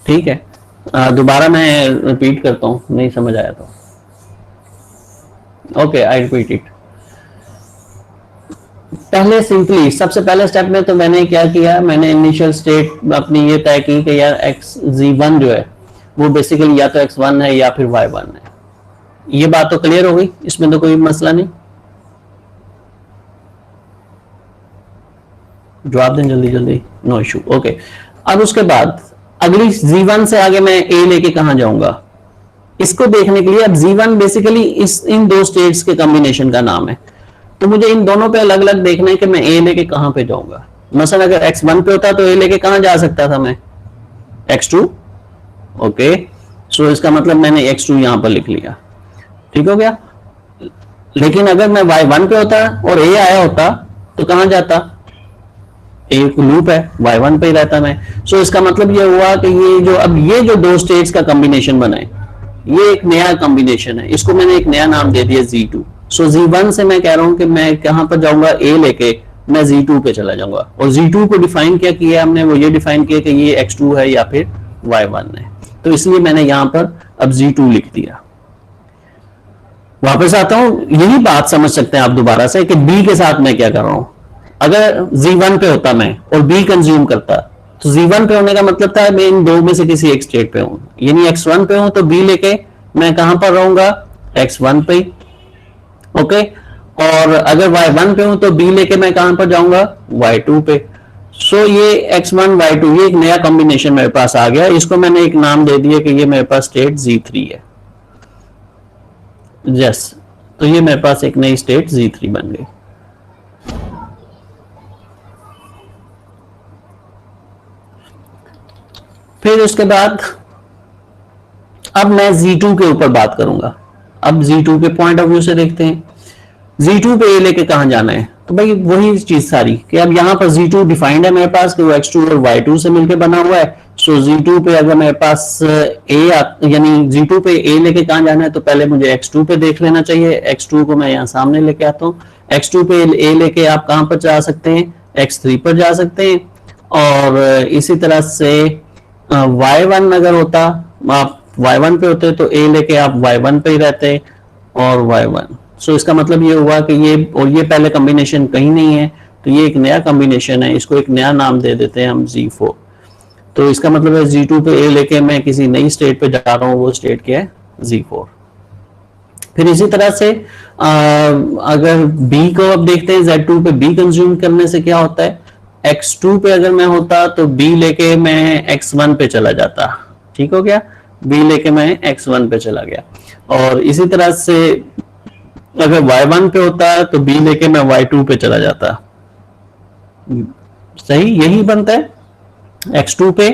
ठीक है, दोबारा मैं रिपीट करता हूं, नहीं समझ आया तो ओके आई रिपीट इट। पहले सिंपली सबसे पहले स्टेप में तो मैंने क्या किया, मैंने इनिशियल स्टेट अपनी ये तय की कि यार Z1 जो है वो बेसिकली या तो X1 है या फिर Y1 है। ये बात तो क्लियर हो गई, इसमें तो कोई मसला नहीं। जवाब दें जल्दी जल्दी, नो इशू। ओके, अब उसके बाद अगली Z1 से आगे मैं A लेके कहां जाऊंगा, इसको देखने के लिए अब Z1 बेसिकली इन दो स्टेट्स के कॉम्बिनेशन का नाम है, तो मुझे इन दोनों पे अलग अलग देखना है कि मैं A लेके कहां पे जाऊंगा। मसलन अगर X1 पे होता तो A लेके कहां जा सकता था मैं, X2। ओके, सो इसका मतलब मैंने X2 यहां पर लिख लिया, ठीक हो गया। लेकिन अगर मैं Y1 पे होता और A आया होता तो कहां जाता, एक लूप है, Y1 पे ही रहता मैं। सो इसका मतलब ये हुआ कि ये जो दो स्टेट्स का कॉम्बिनेशन बना है, ये एक नया कॉम्बिनेशन है, इसको मैंने एक नया नाम दे दिया Z2। सो Z1 से मैं कह रहा हूं कि मैं कहां पर जाऊंगा, A लेके मैं Z2 पे चला जाऊंगा। और Z2 को डिफाइन क्या किया हमने, वो ये डिफाइन किया कि ये X2 है या फिर Y1 है, तो इसलिए मैंने यहां पर अब Z2 लिख दिया। वापस आता हूं, यही बात समझ सकते हैं आप दोबारा से कि B के साथ मैं क्या कर रहा हूं। अगर Z1 पे होता मैं और B कंज्यूम करता, तो Z1 पे होने का मतलब था मैं इन दो में से किसी एक स्टेट पे हूं, यानी X1 पे हूं तो B लेके मैं कहां पर रहूंगा, X1 पे। ओके, और अगर Y1 पे हूं तो B लेके मैं कहां पर जाऊंगा, Y2 पे। सो ये X1 Y2 ये एक नया कॉम्बिनेशन मेरे पास आ गया, इसको मैंने एक नाम दे दिया कि ये मेरे पास स्टेट Z3 है। यस, तो ये मेरे पास एक नई स्टेट Z3 बन गई। फिर उसके बाद अब मैं Z2 के ऊपर बात करूंगा। अब Z2 के पॉइंट ऑफ व्यू से देखते हैं, Z2 पे A लेके कहां जाना है, तो भाई वही चीज सारी कि अब यहां पर Z2 डिफाइंड है मेरे पास कि वो X2 और Y2 से मिलकर बना हुआ है। सो Z2 पे अगर मेरे पास यानी Z2 पे A लेके कहां जाना है, तो पहले मुझे X2 पे देख लेना चाहिए। X2 को मैं यहाँ सामने लेके आता हूँ। X2 पे A लेके आप कहां पर जा सकते हैं, X3 पर जा सकते हैं। और इसी तरह से Y1 अगर होता, आप Y1 पे होते तो A लेके आप Y1 पे ही रहते और Y1। सो इसका मतलब ये हुआ कि ये और ये पहले कॉम्बिनेशन कहीं नहीं है, तो ये एक नया कॉम्बिनेशन है, इसको एक नया नाम दे देते हैं हम Z4। तो इसका मतलब है Z2 पे A लेके मैं किसी नई स्टेट पे जा रहा हूँ, वो स्टेट क्या है, Z4। फिर इसी तरह से अगर B को अब देखते हैं, Z2 पे B कंज्यूम करने से क्या होता है, x2 पे अगर मैं होता तो b लेके मैं x1 पे चला जाता, ठीक हो गया, b लेके मैं x1 पे चला गया। और इसी तरह से अगर y1 पे होता तो b लेके मैं y2 पे चला जाता, सही यही बनता है। x2 पे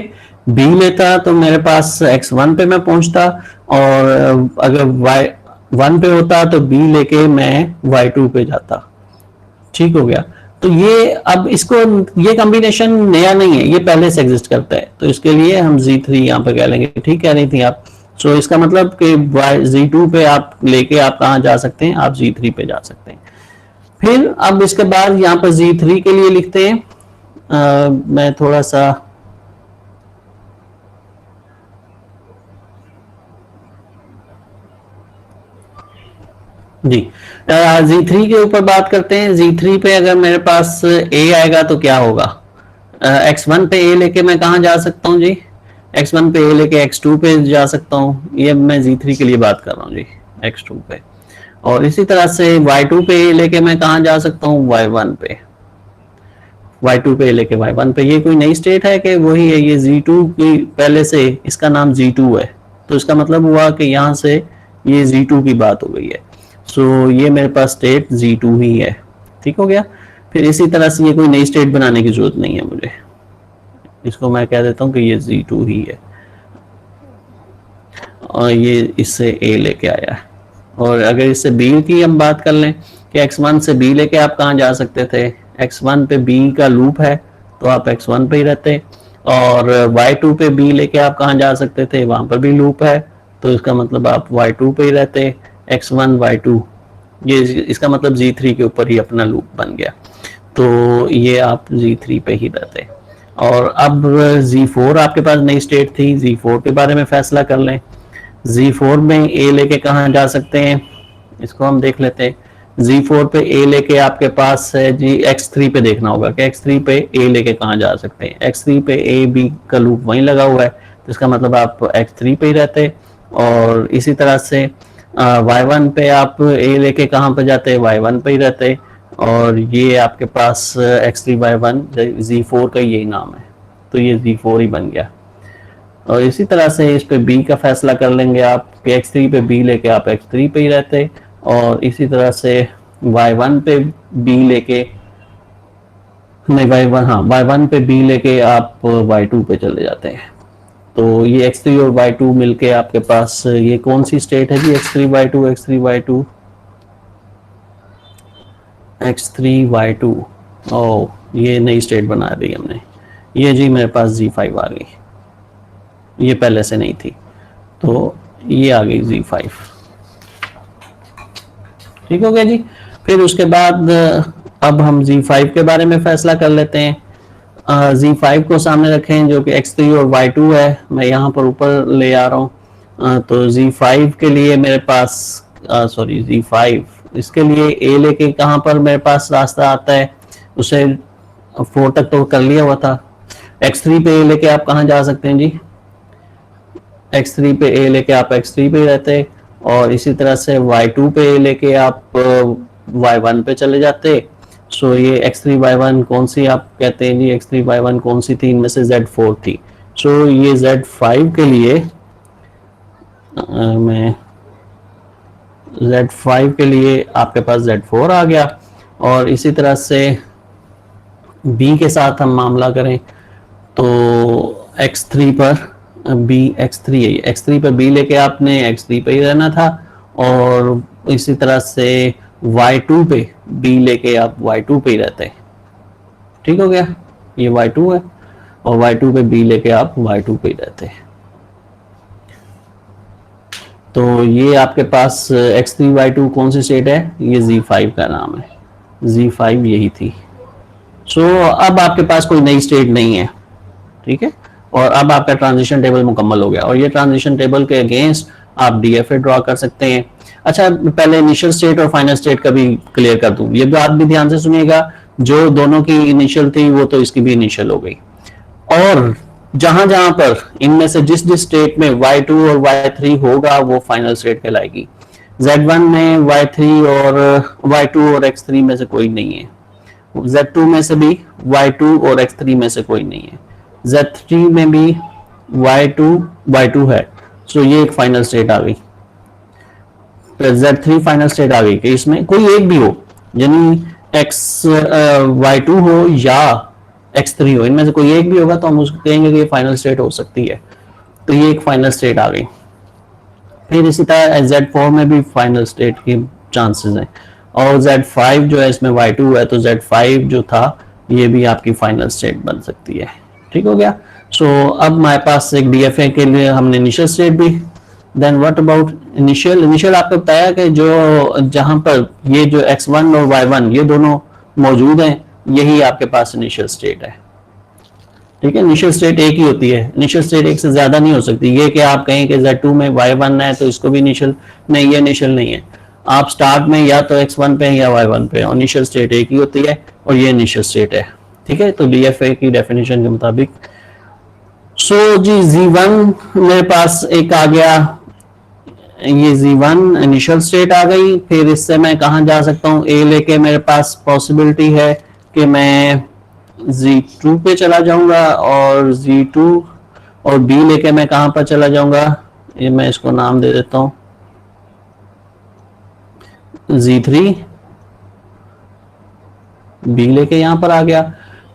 b लेता तो मेरे पास x1 पे मैं पहुंचता, और अगर y1 पे होता तो b लेके मैं y2 पे जाता, ठीक हो गया। तो ये अब इसको, ये कॉम्बिनेशन नया नहीं है, ये पहले से एग्जिस्ट करता है, तो इसके लिए हम Z3 यहाँ पे कह लेंगे, ठीक कह रही थी आप। सो इसका मतलब कि Z2 पे आप लेके आप कहाँ जा सकते हैं, आप Z3 पे जा सकते हैं। फिर अब इसके बाद यहाँ पर Z3 के लिए लिखते हैं, मैं थोड़ा सा जी Z3 के ऊपर बात करते हैं। Z3 पे अगर मेरे पास A आएगा तो क्या होगा, x1 पे A लेके मैं कहाँ जा सकता हूँ जी, x1 पे A लेके x2 पे जा सकता हूँ, ये मैं Z3 के लिए बात कर रहा हूँ जी, x2 पे। और इसी तरह से y2 पे A लेके मैं कहाँ जा सकता हूँ, y1 पे, y2 पे लेके y1 पे। ये कोई नई स्टेट है कि वही है, ये Z2 की पहले से इसका नाम Z2 है, तो इसका मतलब हुआ कि यहाँ से ये Z2 की बात हो गई है। सो ये मेरे पास स्टेट Z2 ही है, ठीक हो गया। फिर इसी तरह से ये कोई नई स्टेट बनाने की जरूरत नहीं है मुझे, इसको मैं कह देता हूँ कि ये Z2 ही है, और ये इससे A लेके आया है। और अगर इससे B की हम बात कर लें कि x1 से B लेके आप कहाँ जा सकते थे, x1 पे B का लूप है तो आप x1 पे ही रहते, और y2 पे B लेके आप कहाँ जा सकते थे, वहां पर भी लूप है, तो इसका मतलब आप y2 पे ही रहते, x1 y2, ये इसका मतलब Z3 के ऊपर ही अपना लूप बन गया, तो ये आप Z3 पे ही रहते। और अब Z4 आपके पास नई स्टेट थी, Z4 के बारे में फैसला कर लें। Z4 में A लेके कहाँ जा सकते हैं, इसको हम देख लेते हैं। Z4 पे A लेके आपके पास है जी, x3 पे देखना होगा कि x3 पे A लेके कहाँ जा सकते हैं। x3 पे A B का लूप वहीं लगा हुआ है, तो इसका मतलब आप x3 पे ही रहते। और इसी तरह से y1 पे आप A लेके कहाँ पे जाते, y1 पे ही रहते। और ये आपके पास x3 y1 Z4 का यही नाम है, तो ये Z4 ही बन गया। और इसी तरह से इस पे B का फैसला कर लेंगे आप कि x3 पे B लेके आप x3 पे ही रहते, और इसी तरह से y1 पे B लेके, नहीं y1, हाँ y1 पे B लेके आप y2 पे चले जाते हैं। तो ये x3 और y2 मिलके आपके पास ये कौन सी स्टेट है जी, x3 y2 x3 y2 x3 y2, ओ ये नई स्टेट बना दी हमने, ये जी मेरे पास Z5 आ गई, ये पहले से नहीं थी, तो ये आ गई Z5, ठीक हो गया जी। फिर उसके बाद अब हम Z5 के बारे में फैसला कर लेते हैं। Z5 को सामने रखें जो कि x3 और y2 है, मैं यहाँ पर ऊपर ले आ रहा हूँ। तो Z5 के लिए मेरे पास सॉरी Z5, इसके लिए A लेके कहाँ पर मेरे पास रास्ता आता है, उसे 4 तक तो कर लिया हुआ था। x3 पे A लेके आप कहाँ जा सकते हैं जी, x3 पे A लेके आप x3 पे रहते, और इसी तरह से y2 पे A लेके आप y1 पे चले जाते। सो ये x3 y1 कौन सी आप कहते हैं जी, x3 y1 कौन सी थी, इनमें से Z4 थी। सो ये Z5 के लिए मैं Z5 के लिए आपके पास Z4 आ गया। और इसी तरह से B के साथ हम मामला करें तो x3 पर B x3 है, x3 पर B लेके आपने x3 पे ही रहना था, और इसी तरह से y2 पे B लेके आप y2 पे ही रहते, ठीक हो गया, ये y2 है, और y2 पे B लेके आप y2 पे ही रहते। तो ये आपके पास x3 y2 कौन सी स्टेट है, ये Z5 का नाम है, Z5 यही थी। सो अब आपके पास कोई नई स्टेट नहीं है, ठीक है, और अब आपका ट्रांजिशन टेबल मुकम्मल हो गया, और ये ट्रांजिशन टेबल के अगेंस्ट आप डीएफए ड्रॉ कर सकते हैं। अच्छा, पहले इनिशियल स्टेट और फाइनल स्टेट का भी क्लियर कर दूं, ये बात भी ध्यान से सुनिएगा, जो दोनों की इनिशियल थी वो तो इसकी भी इनिशियल हो गई, और जहां जहां पर इनमें से जिस जिस स्टेट में y2 और y3 होगा वो फाइनल स्टेट कहलाएगी। z1 में y3 और y2 और x3 में से कोई नहीं है, Z2 में से भी Y2 और X3 में से कोई नहीं है, Z3 में भी Y2 है, सो ये एक फाइनल स्टेट आ गई। Z3 फाइनल स्टेट आ गई कि इसमें कोई एक भी हो, यानी Y2 हो या X3 हो, इनमें से कोई एक भी होगा तो हम उसको कहेंगे कि ये फाइनल स्टेट हो सकती है। तो ये एक फाइनल स्टेट आ गई। फिर इसी तरह Z4 में भी फाइनल स्टेट की चांसेस हैं, और Z5 जो है इसमें Y2 है, तो Z5 जो था ये भी आपकी फाइनल स्टेट बन सकती है। ठीक हो गया। सो अब हमारे पास एक DFA के लिए हमने इनिशियल स्टेट भी, देन व्हाट अबाउट इनिशियल आपको बताया कि जो जहां पर ये जो X1 और Y1 ये दोनों मौजूद हैं, यही आपके पास इनिशियल स्टेट है। ठीक है, इनिशियल स्टेट एक ही होती है, इनिशियल स्टेट एक से ज्यादा नहीं हो सकती। ये कि आप कहें कि Z2 में Y1 है तो इसको भी इनिशियल नहीं, ये इनिशियल नहीं है। आप स्टार्ट में या तो X1 पे या Y1 पे, और इनिशियल स्टेट एक ही होती है और ये इनिशियल स्टेट है। ठीक है, तो DFA की डेफिनेशन के मुताबिक। सो जी Z1 मेरे पास एक आ गया, ये Z1 इनिशियल स्टेट आ गई। फिर इससे मैं कहाँ जा सकता हूँ, A लेके मेरे पास पॉसिबिलिटी है कि मैं Z2 पे चला जाऊंगा, और Z2 और B लेके मैं कहां पर चला जाऊंगा, ये मैं इसको नाम दे देता हूं Z3, B लेके यहां पर आ गया।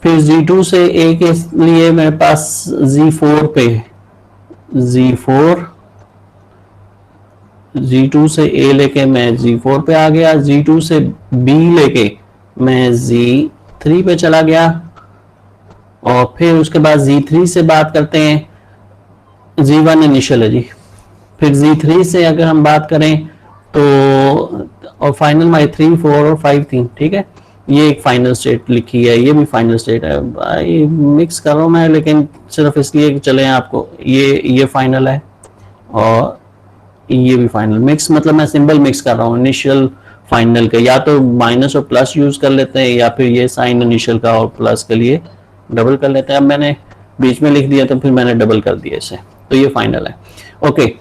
फिर Z2 से A के लिए मेरे पास Z4 पे, Z4 Z2 से A लेके मैं Z4 पे आ गया, Z2 से B लेके मैं Z3 पे चला गया, और फिर उसके बाद Z3 से बात करते हैं। Z1 इनिशियल है जी। फिर Z3 से अगर हम बात करें तो, और फाइनल हमारी 3, 4 और 5 थी। ठीक है, ये एक फाइनल स्टेट लिखी है, ये भी फाइनल स्टेट है। भाई मिक्स कर रहा हूं मैं, लेकिन सिर्फ इसलिए कि चले आपको ये फाइनल है और ये भी फाइनल। मिक्स मतलब मैं सिंबल मिक्स कर रहा हूँ इनिशियल फाइनल के, या तो माइनस और प्लस यूज कर लेते हैं, या फिर ये साइन इनिशियल का और प्लस के लिए डबल कर लेते हैं। अब मैंने बीच में लिख दिया तो फिर मैंने डबल कर दिया इसे, तो ये फाइनल है। ओके,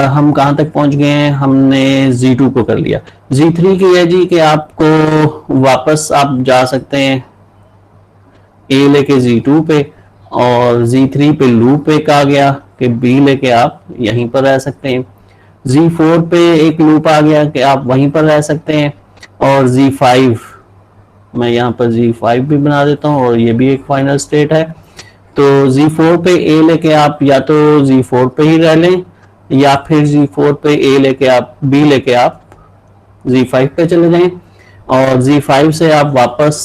हम कहां तक पहुंच गए हैं, हमने Z2 को कर लिया। Z3 की है जी कि आपको वापस आप जा सकते हैं A लेके Z2 पे, और Z3 पे लूप एक आ गया कि B लेके आप यहीं पर रह सकते हैं। Z4 पे एक लूप आ गया कि आप वहीं पर रह सकते हैं, और Z5 मैं यहाँ पर Z5 भी बना देता हूँ, और ये भी एक फाइनल स्टेट है। तो Z4 पे A लेके आप या तो Z4 पे ही रह लें, या फिर Z4 पे A लेके आप B लेके आप Z5 पे चले जाएं, और Z5 से आप वापस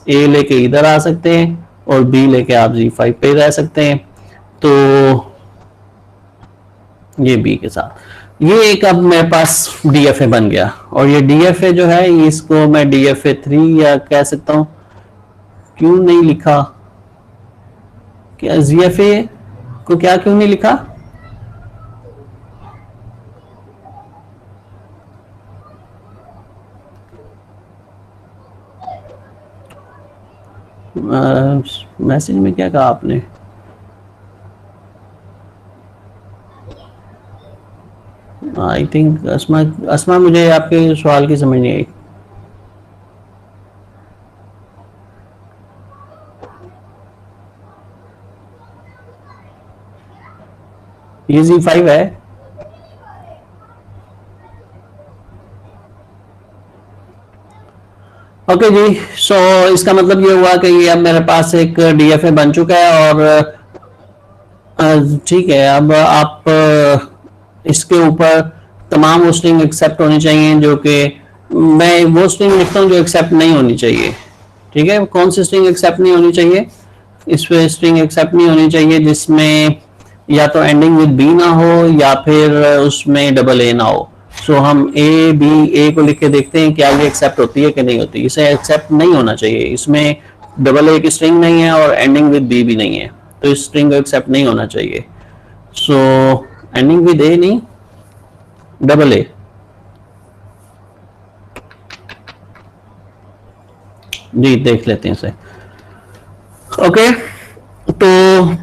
A लेके इधर आ सकते हैं, और B लेके आप Z5 पे रह सकते हैं। तो ये B के साथ ये एक अब मेरे पास DFA बन गया, और ये DFA जो है इसको मैं DFA 3 या कह सकता हूं। क्यों नहीं लिखा, क्या ZFA को क्या क्यों नहीं लिखा, मैसेज में क्या कहा आपने, आई थिंक अस्मा मुझे आपके सवाल की समझ नहीं आई। ये Z5 है। ओके जी, सो इसका मतलब ये हुआ कि ये अब मेरे पास एक DFA बन चुका है, और ठीक है, अब आप इसके ऊपर तमाम वो स्ट्रिंग एक्सेप्ट होनी चाहिए, जो कि मैं वो स्ट्रिंग लिखता हूँ जो एक्सेप्ट नहीं होनी चाहिए। ठीक है, कौन सी स्ट्रिंग एक्सेप्ट नहीं होनी चाहिए, इस पे स्ट्रिंग एक्सेप्ट नहीं होनी चाहिए जिसमें या तो एंडिंग विद बी ना हो, या फिर उसमें डबल ए ना हो। सो हम ए को लिख के देखते हैं क्या ये एक्सेप्ट होती है कि नहीं होती। इसे एक्सेप्ट नहीं होना चाहिए, इसमें डबल ए की स्ट्रिंग नहीं है और एंडिंग विद बी भी नहीं है, तो इस स्ट्रिंग को एक्सेप्ट नहीं होना चाहिए। सो एंडिंग विद ए नहीं, डबल ए। जी देख लेते हैं इसे। ओके, तो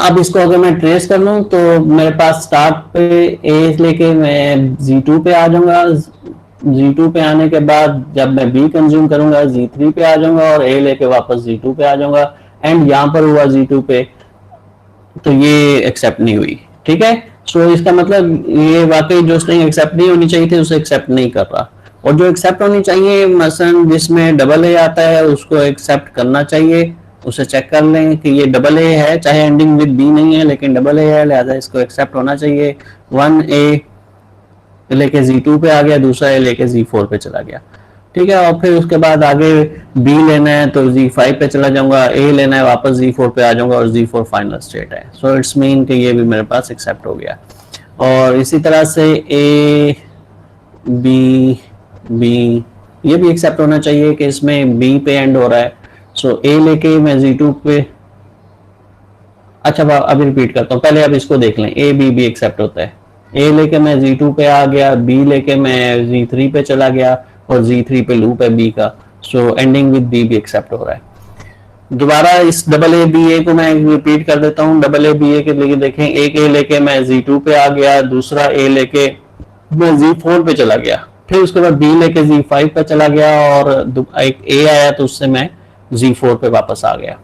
अब इसको अगर मैं ट्रेस कर लूं तो मेरे पास स्टार्ट पे ए लेके मैं Z2 पे आ जाऊंगा, Z2 पे आने के बाद जब मैं B कंज्यूम करूंगा Z3 पे आ जाऊंगा और A लेके वापस Z2 पे आ जाऊंगा, एंड यहाँ पर हुआ Z2 पे, तो ये एक्सेप्ट नहीं हुई। ठीक है, सो इसका मतलब ये वाकई जो स्ट्रिंग एक्सेप्ट नहीं होनी चाहिए थी उसे एक्सेप्ट नहीं कर रहा, और जो एक्सेप्ट होनी चाहिए मसलन जिसमें डबल ए आता है उसको एक्सेप्ट करना चाहिए। उसे चेक कर लें कि ये डबल ए है, चाहे एंडिंग विद बी नहीं है लेकिन डबल ए है, लिहाजा इसको एक्सेप्ट होना चाहिए। 1A लेके Z2 पे आ गया, दूसरा ए लेके Z4 पे चला गया। ठीक है, और फिर उसके बाद आगे B लेना है तो Z5 पे चला जाऊंगा, A लेना है वापस Z4 पे आ जाऊंगा, और Z4 फाइनल स्टेट है। सो इट्स मीन कि ये भी मेरे पास एक्सेप्ट हो गया। और इसी तरह से A B B ये भी एक्सेप्ट होना चाहिए कि इसमें B पे एंड हो रहा है। सो A लेके मैं Z2 पे, अच्छा अभी रिपीट करता हूँ, पहले अब इसको देख लें। A B भी एक्सेप्ट होता है, A लेके मैं Z2 पे आ गया, B लेके मैं Z3 पे चला गया, और Z3 पे लूप है B का, सो एंडिंग विद B भी एक्सेप्ट हो रहा है। दोबारा इस डबल ए बी ए को मैं रिपीट कर देता हूँ। डबल ए बी ए के लिए देखें, एक ए लेके मैं Z2 पे आ गया, दूसरा ए लेके मैं Z4 पे चला गया, फिर उसके बाद B लेके Z5 पे चला गया, और एक ए आया तो उससे मैं Z4 पे वापस आ गया।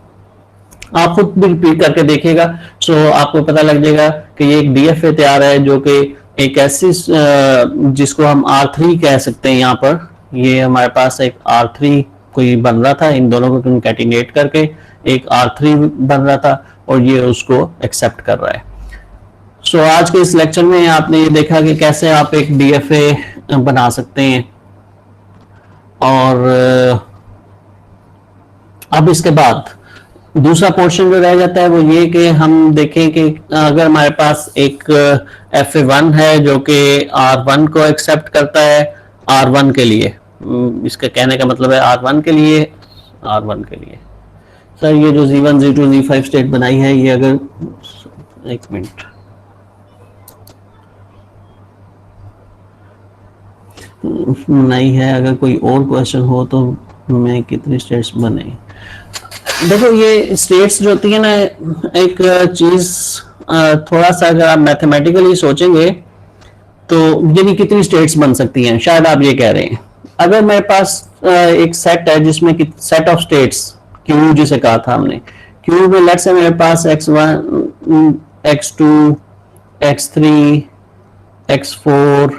आप खुद भी रिपीट करके देखिएगा, सो आपको पता लग जाएगा कि ये एक डीएफए तैयार है जो कि एक ऐसी जिसको हम R3 कह सकते हैं। यहाँ पर ये हमारे पास एक R3 कोई बन रहा था, इन दोनों को कंकैटिनेट करके एक R3 बन रहा था, और ये उसको एक्सेप्ट कर रहा है। सो आज के इस लेक्चर में आपने ये देखा कि कैसे आप एक डीएफए बना सकते हैं। और अब इसके बाद दूसरा पोर्शन जो रह जाता है वो ये कि हम देखें कि अगर हमारे पास एक FA1 है जो कि R1 को एक्सेप्ट करता है, R1 के लिए, इसका कहने का मतलब है R1 के लिए, R1 के लिए सर ये जो Z1 Z2 Z5 स्टेट बनाई है, ये अगर एक मिनट नहीं है, अगर कोई और क्वेश्चन हो तो मैं कितनी स्टेट्स बने। देखो ये स्टेट्स जो होती है ना, एक चीज थोड़ा सा अगर आप मैथमेटिकली सोचेंगे तो यानी कितनी स्टेट्स बन सकती हैं, शायद आप ये कह रहे हैं। अगर मेरे पास एक सेट है जिसमें सेट ऑफ स्टेट्स Q जिसे कहा था हमने, Q में लेट्स से मेरे पास x1 x2 x3 x4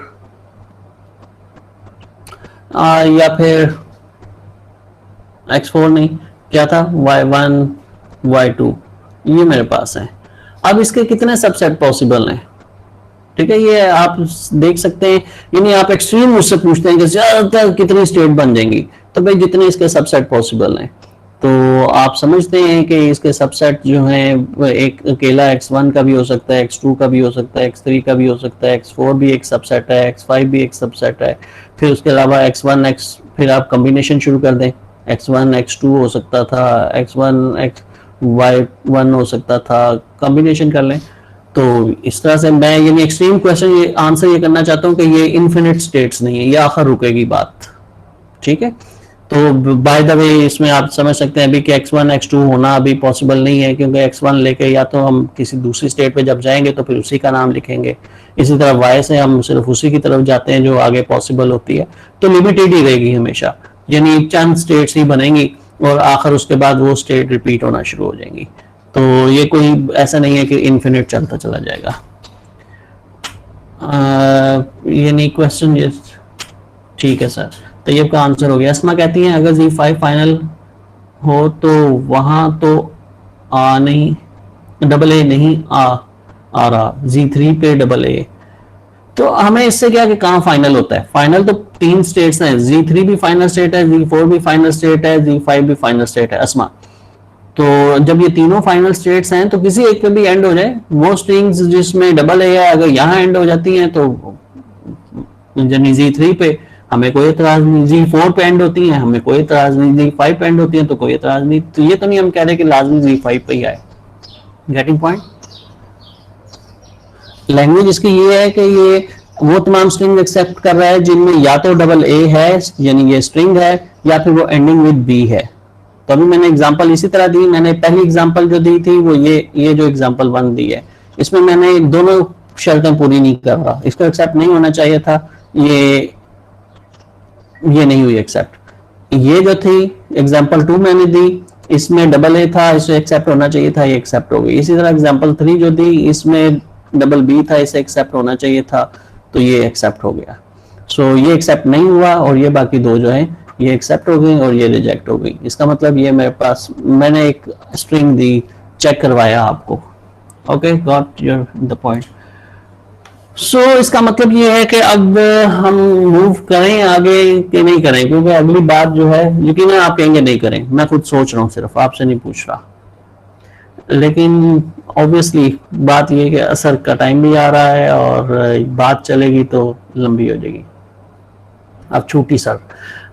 या फिर x4 नहीं, क्या था y1 y2, ये मेरे पास है। अब इसके कितने सबसेट पॉसिबल हैं? ठीक है, ये आप देख सकते हैं, यानी आप एक्सट्रीम मुझसे पूछते हैं कि ज्यादातर कितनी स्टेट बन जाएंगी, तो भाई जितने इसके सबसेट पॉसिबल हैं, तो आप समझते हैं कि इसके सबसेट जो हैं एक अकेला x1 का भी हो सकता है, x2 का भी हो सकता है, x3 का भी हो सकता है, x4 भी एक सबसेट है, x5 भी एक सबसेट है, फिर उसके अलावा x1 x, फिर आप कॉम्बिनेशन शुरू कर दें, x1 x2 हो सकता था, x1 x y1 हो सकता था, कॉम्बिनेशन कर लें। तो इस तरह से मैं यानी एक्सट्रीम क्वेश्चन ये आंसर ये करना चाहता हूँ कि ये इन्फिनिट स्टेट्स नहीं है, ये आखिर रुकेगी बात। ठीक है, तो बाय द वे इसमें आप समझ सकते हैं अभी कि x1 x2 होना अभी पॉसिबल नहीं है, क्योंकि x1 लेके या तो हम किसी दूसरी स्टेट पे जब जाएंगे तो फिर उसी का नाम लिखेंगे, इसी तरह y से हम सिर्फ उसी की तरफ जाते हैं जो आगे पॉसिबल होती है, तो लिमिटेड ही रहेगी हमेशा, यानी चंद स्टेट्स ही बनेंगी और आखिर उसके बाद वो स्टेट रिपीट होना शुरू हो जाएंगी। तो ये कोई ऐसा नहीं है कि इन्फिनिट चलता चला जाएगा। ये नहीं क्वेश्चन, ये ठीक है सर, तो ये का आंसर हो गया। अस्मा कहती हैं अगर Z5 फाइनल हो तो वहां तो नहीं डबल ए नहीं आ रहा, Z3 पे डबल ए, तो हमें इससे क्या कि कहाँ फाइनल होता है? फाइनल तो 3 स्टेट्स हैं, Z3 भी फाइनल स्टेट है, Z4 भी फाइनल स्टेट है, Z5 भी फाइनल स्टेट है। अस्मा, तो जब ये तीनों फाइनल स्टेट्स हैं तो किसी एक पे भी एंड हो जाए, वो स्ट्रिंग्स जिसमें डबल ए है अगर यहाँ एंड हो जाती हैं तो यानी Z3 पे हमें कोई एतराज नहीं, Z4 पे एंड होती हैं हमें कोई एतराज नहीं, Z5 पे एंड होती हैं तो कोई एतराज नहीं। तो ये तो नहीं हम कह रहे कि लाजमी Z5 पे ही आए। Getting point? लैंग्वेज इसकी ये है कि ये वो तमाम स्ट्रिंग एक्सेप्ट कर रहा है जिनमें या तो डबल ए है यानी ये स्ट्रिंग है, या फिर वो एंडिंग विद बी है। तो अभी मैंने एग्जांपल इसी तरह दी, मैंने पहली एग्जांपल जो दी थी वो ये जो एग्जांपल 1 दी है, इसमें मैंने दोनों शर्तें पूरी नहीं कर रहा, इसको एक्सेप्ट नहीं होना चाहिए था, ये ये नहीं हुई एक्सेप्ट। ये जो थी एग्जाम्पल 2 मैंने दी, इसमें डबल ए था, इसे एक्सेप्ट होना चाहिए था, ये एक्सेप्ट हो गई। इसी तरह एग्जाम्पल 3 जो दी, इसमें डबल बी था, इसे एक्सेप्ट होना चाहिए था, तो ये एक्सेप्ट हो गया। सो ये एक्सेप्ट नहीं हुआ, और ये बाकी दो जो है ये एक्सेप्ट हो गई और ये रिजेक्ट हो गई। इसका मतलब ये मेरे पास, मैंने एक स्ट्रिंग दी, चेक करवाया आपको। Okay, got your the point. So इसका मतलब ये है कि अब हम मूव करें आगे कि नहीं करें, क्योंकि अगली बात जो है, यकीन है आप कहेंगे नहीं करें, मैं खुद सोच रहा हूँ, सिर्फ आपसे नहीं पूछ रहा। लेकिन ऑब्वियसली बात ये है कि असर का टाइम भी आ रहा है और बात चलेगी तो लंबी हो जाएगी। अब छुट्टी सर,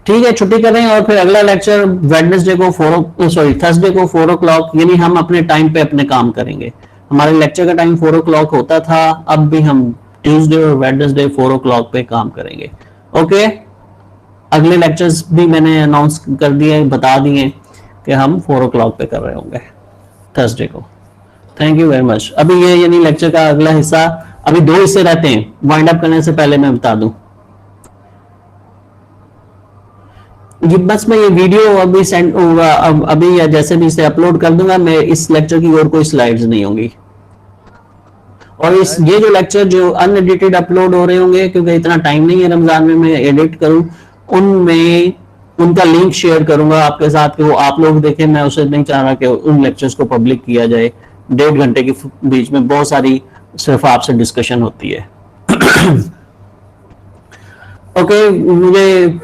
ठीक है, छुट्टी करें और फिर अगला लेक्चर वेडनेसडे को थर्सडे को 4 o'clock, यानी हम अपने टाइम पे अपने काम करेंगे। हमारे लेक्चर का टाइम 4 o'clock होता था, अब भी हम ट्यूसडे और वेडनेसडे 4 o'clock पे काम करेंगे। ओके, अगले लेक्चर्स भी मैंने अनाउंस कर दिए, बता दिए कि हम 4 o'clock पे कर रहे होंगे थर्सडे को। Thank you very much. अभी ये यानी लेक्चर का अगला हिस्सा, अभी 2 हिस्से रहते हैं, वाइंड अप करने से पहले मैं बता दूं, ये बस मैं ये वीडियो अभी सेंड होगा, अब अभी या जैसे भी इसे अपलोड कर दूंगा मैं, इस लेक्चर की और कोई स्लाइड्स नहीं होंगी। और इस सर ये जो लेक्चर जो अनएडिटेड अपलोड हो रहे होंगे, क्योंकि इतना टाइम नहीं है रमजान में मैं एडिट करूं, उनमें उनका लिंक शेयर करूंगा आपके साथ कि वो आप लोग देखें। मैं उसे नहीं चाह रहा कि उन लेक्चर्स को पब्लिक किया जाए। 1.5 घंटे के बीच में बहुत सारी सिर्फ आपसे डिस्कशन होती है। ओके, मुझे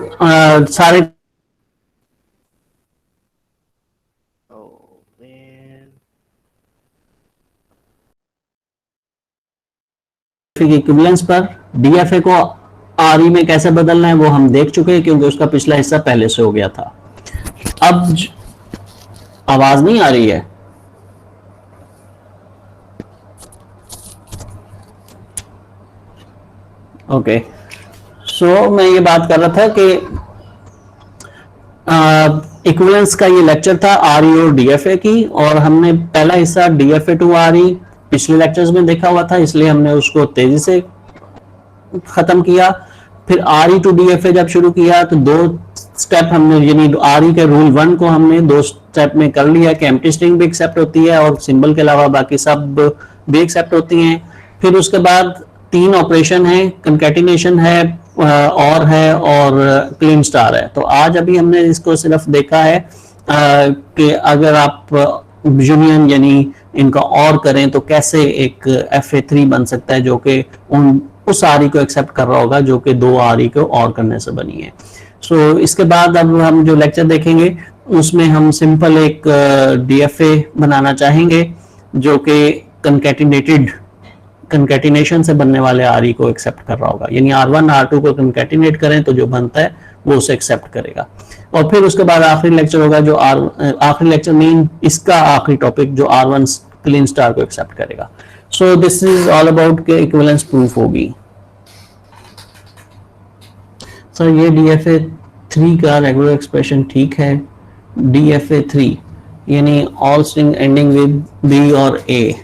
सारे ओ मैन, इक्विवेलेंस पर डीएफए को आरई में कैसे बदलना है वो हम देख चुके हैं, क्योंकि उसका पिछला हिस्सा पहले से हो गया था। अब आवाज नहीं आ रही है? ओके, सो मैं ये बात कर रहा था कि इक्विवेलेंस का ये लेक्चर था आरई और डीएफए की, और हमने पहला हिस्सा डीएफए टू आरई पिछले लेक्चर्स में देखा हुआ था, इसलिए हमने उसको तेजी से खत्म किया। फिर R E to D F A जब शुरू किया तो 2 स्टेप हमने, यानी आर ई के रूल 1 को हमने 2 स्टेप में कर लिया कि एम्प्टी स्ट्रिंग भी एक्सेप्ट होती है और सिंबल के अलावा बाकी सब भी एक्सेप्ट होती हैं। फिर उसके बाद 3 ऑपरेशन है, कंकैटिनेशन है, और है, और क्लीन स्टार है। तो आज अभी हमने इसको सिर्फ देखा है कि अगर आप यूनियन यानी इनका और करें तो कैसे एक FA3 बन सकता है जो कि उस आरई को एक्सेप्ट कर रहा होगा जो कि 2 आरई को और करने से बनी है। सो इसके बाद अब हम जो लेक्चर देखेंगे उसमें हम सिंपल एक DFA बनाना चाहेंगे जो कि कंकैटिनेटेड कंकैटिनेशन से बनने वाले आरई को एक्सेप्ट कर रहा होगा, यानी R1 R2 को कंकैटिनेट करें तो जो बनता है वो उसे एक्सेप्ट करेगा। और फिर उसके बाद आखिरी लेक्चर होगा जो आखिरी लेक्चर मीन इसका आखिरी टॉपिक जो R1 क्लीन स्टार को एक्सेप्ट करेगा। So this is all about के इक्विवेलेंस प्रूफ होगी। सर ये DFA3 का रेगुलर एक्सप्रेशन ठीक है। DFA3 यानी all string ending with B और ए,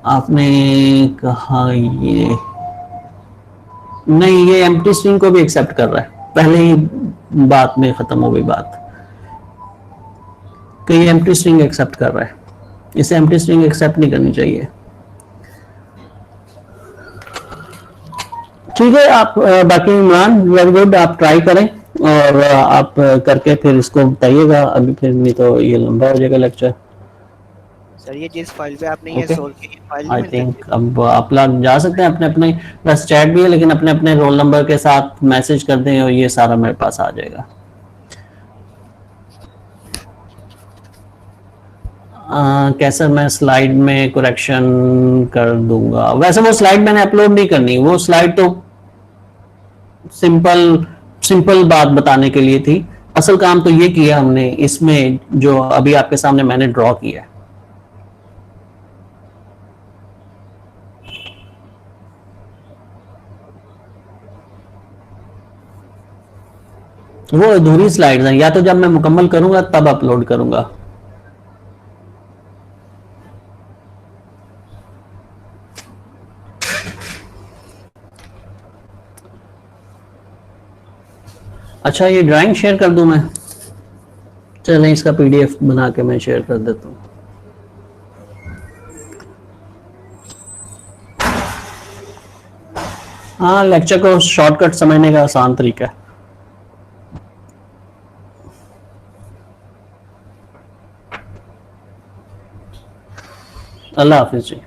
आपने कहा ये नहीं, ये एम्प्टी स्ट्रिंग को भी एक्सेप्ट कर रहा है, पहले ही बात में खत्म हो गई बात कि ये एम्प्टी स्ट्रिंग एक्सेप्ट कर रहा है, इसे एम्प्टी स्ट्रिंग एक्सेप्ट नहीं करनी चाहिए। ठीक है, आप बाकी इमरान वेरी गुड, आप ट्राई करें और आप करके फिर इसको बताइएगा। अभी फिर नहीं तो ये लंबा हो जाएगा लेक्चर। सर ये जिस फाइल पे आपने ये ओके, सोल्व की फाइल नहीं आई मिल थिंक सकती? अब आप लोग जा सकते हैं अपने अपने, बस चैट भी है लेकिन अपने अपने रोल नंबर के साथ मैसेज कर दें और ये सारा मेरे पास आ जाएगा। कैसे मैं स्लाइड में करेक्शन कर दूंगा? वैसे वो स्लाइड मैंने अपलोड नहीं करनी, वो स्लाइड तो सिंपल सिंपल बात बताने के लिए थी। असल काम तो ये किया हमने इसमें जो अभी आपके सामने मैंने ड्रॉ किया है। वो अधूरी स्लाइड्स हैं, या तो जब मैं मुकम्मल करूंगा तब अपलोड करूंगा। अच्छा, ये ड्राइंग शेयर कर दूं मैं? चलें, इसका पीडीएफ बना के मैं शेयर कर देता हूँ। हाँ, लेक्चर को शॉर्टकट समझने का आसान तरीका है। अल्लाह हाफिज जी।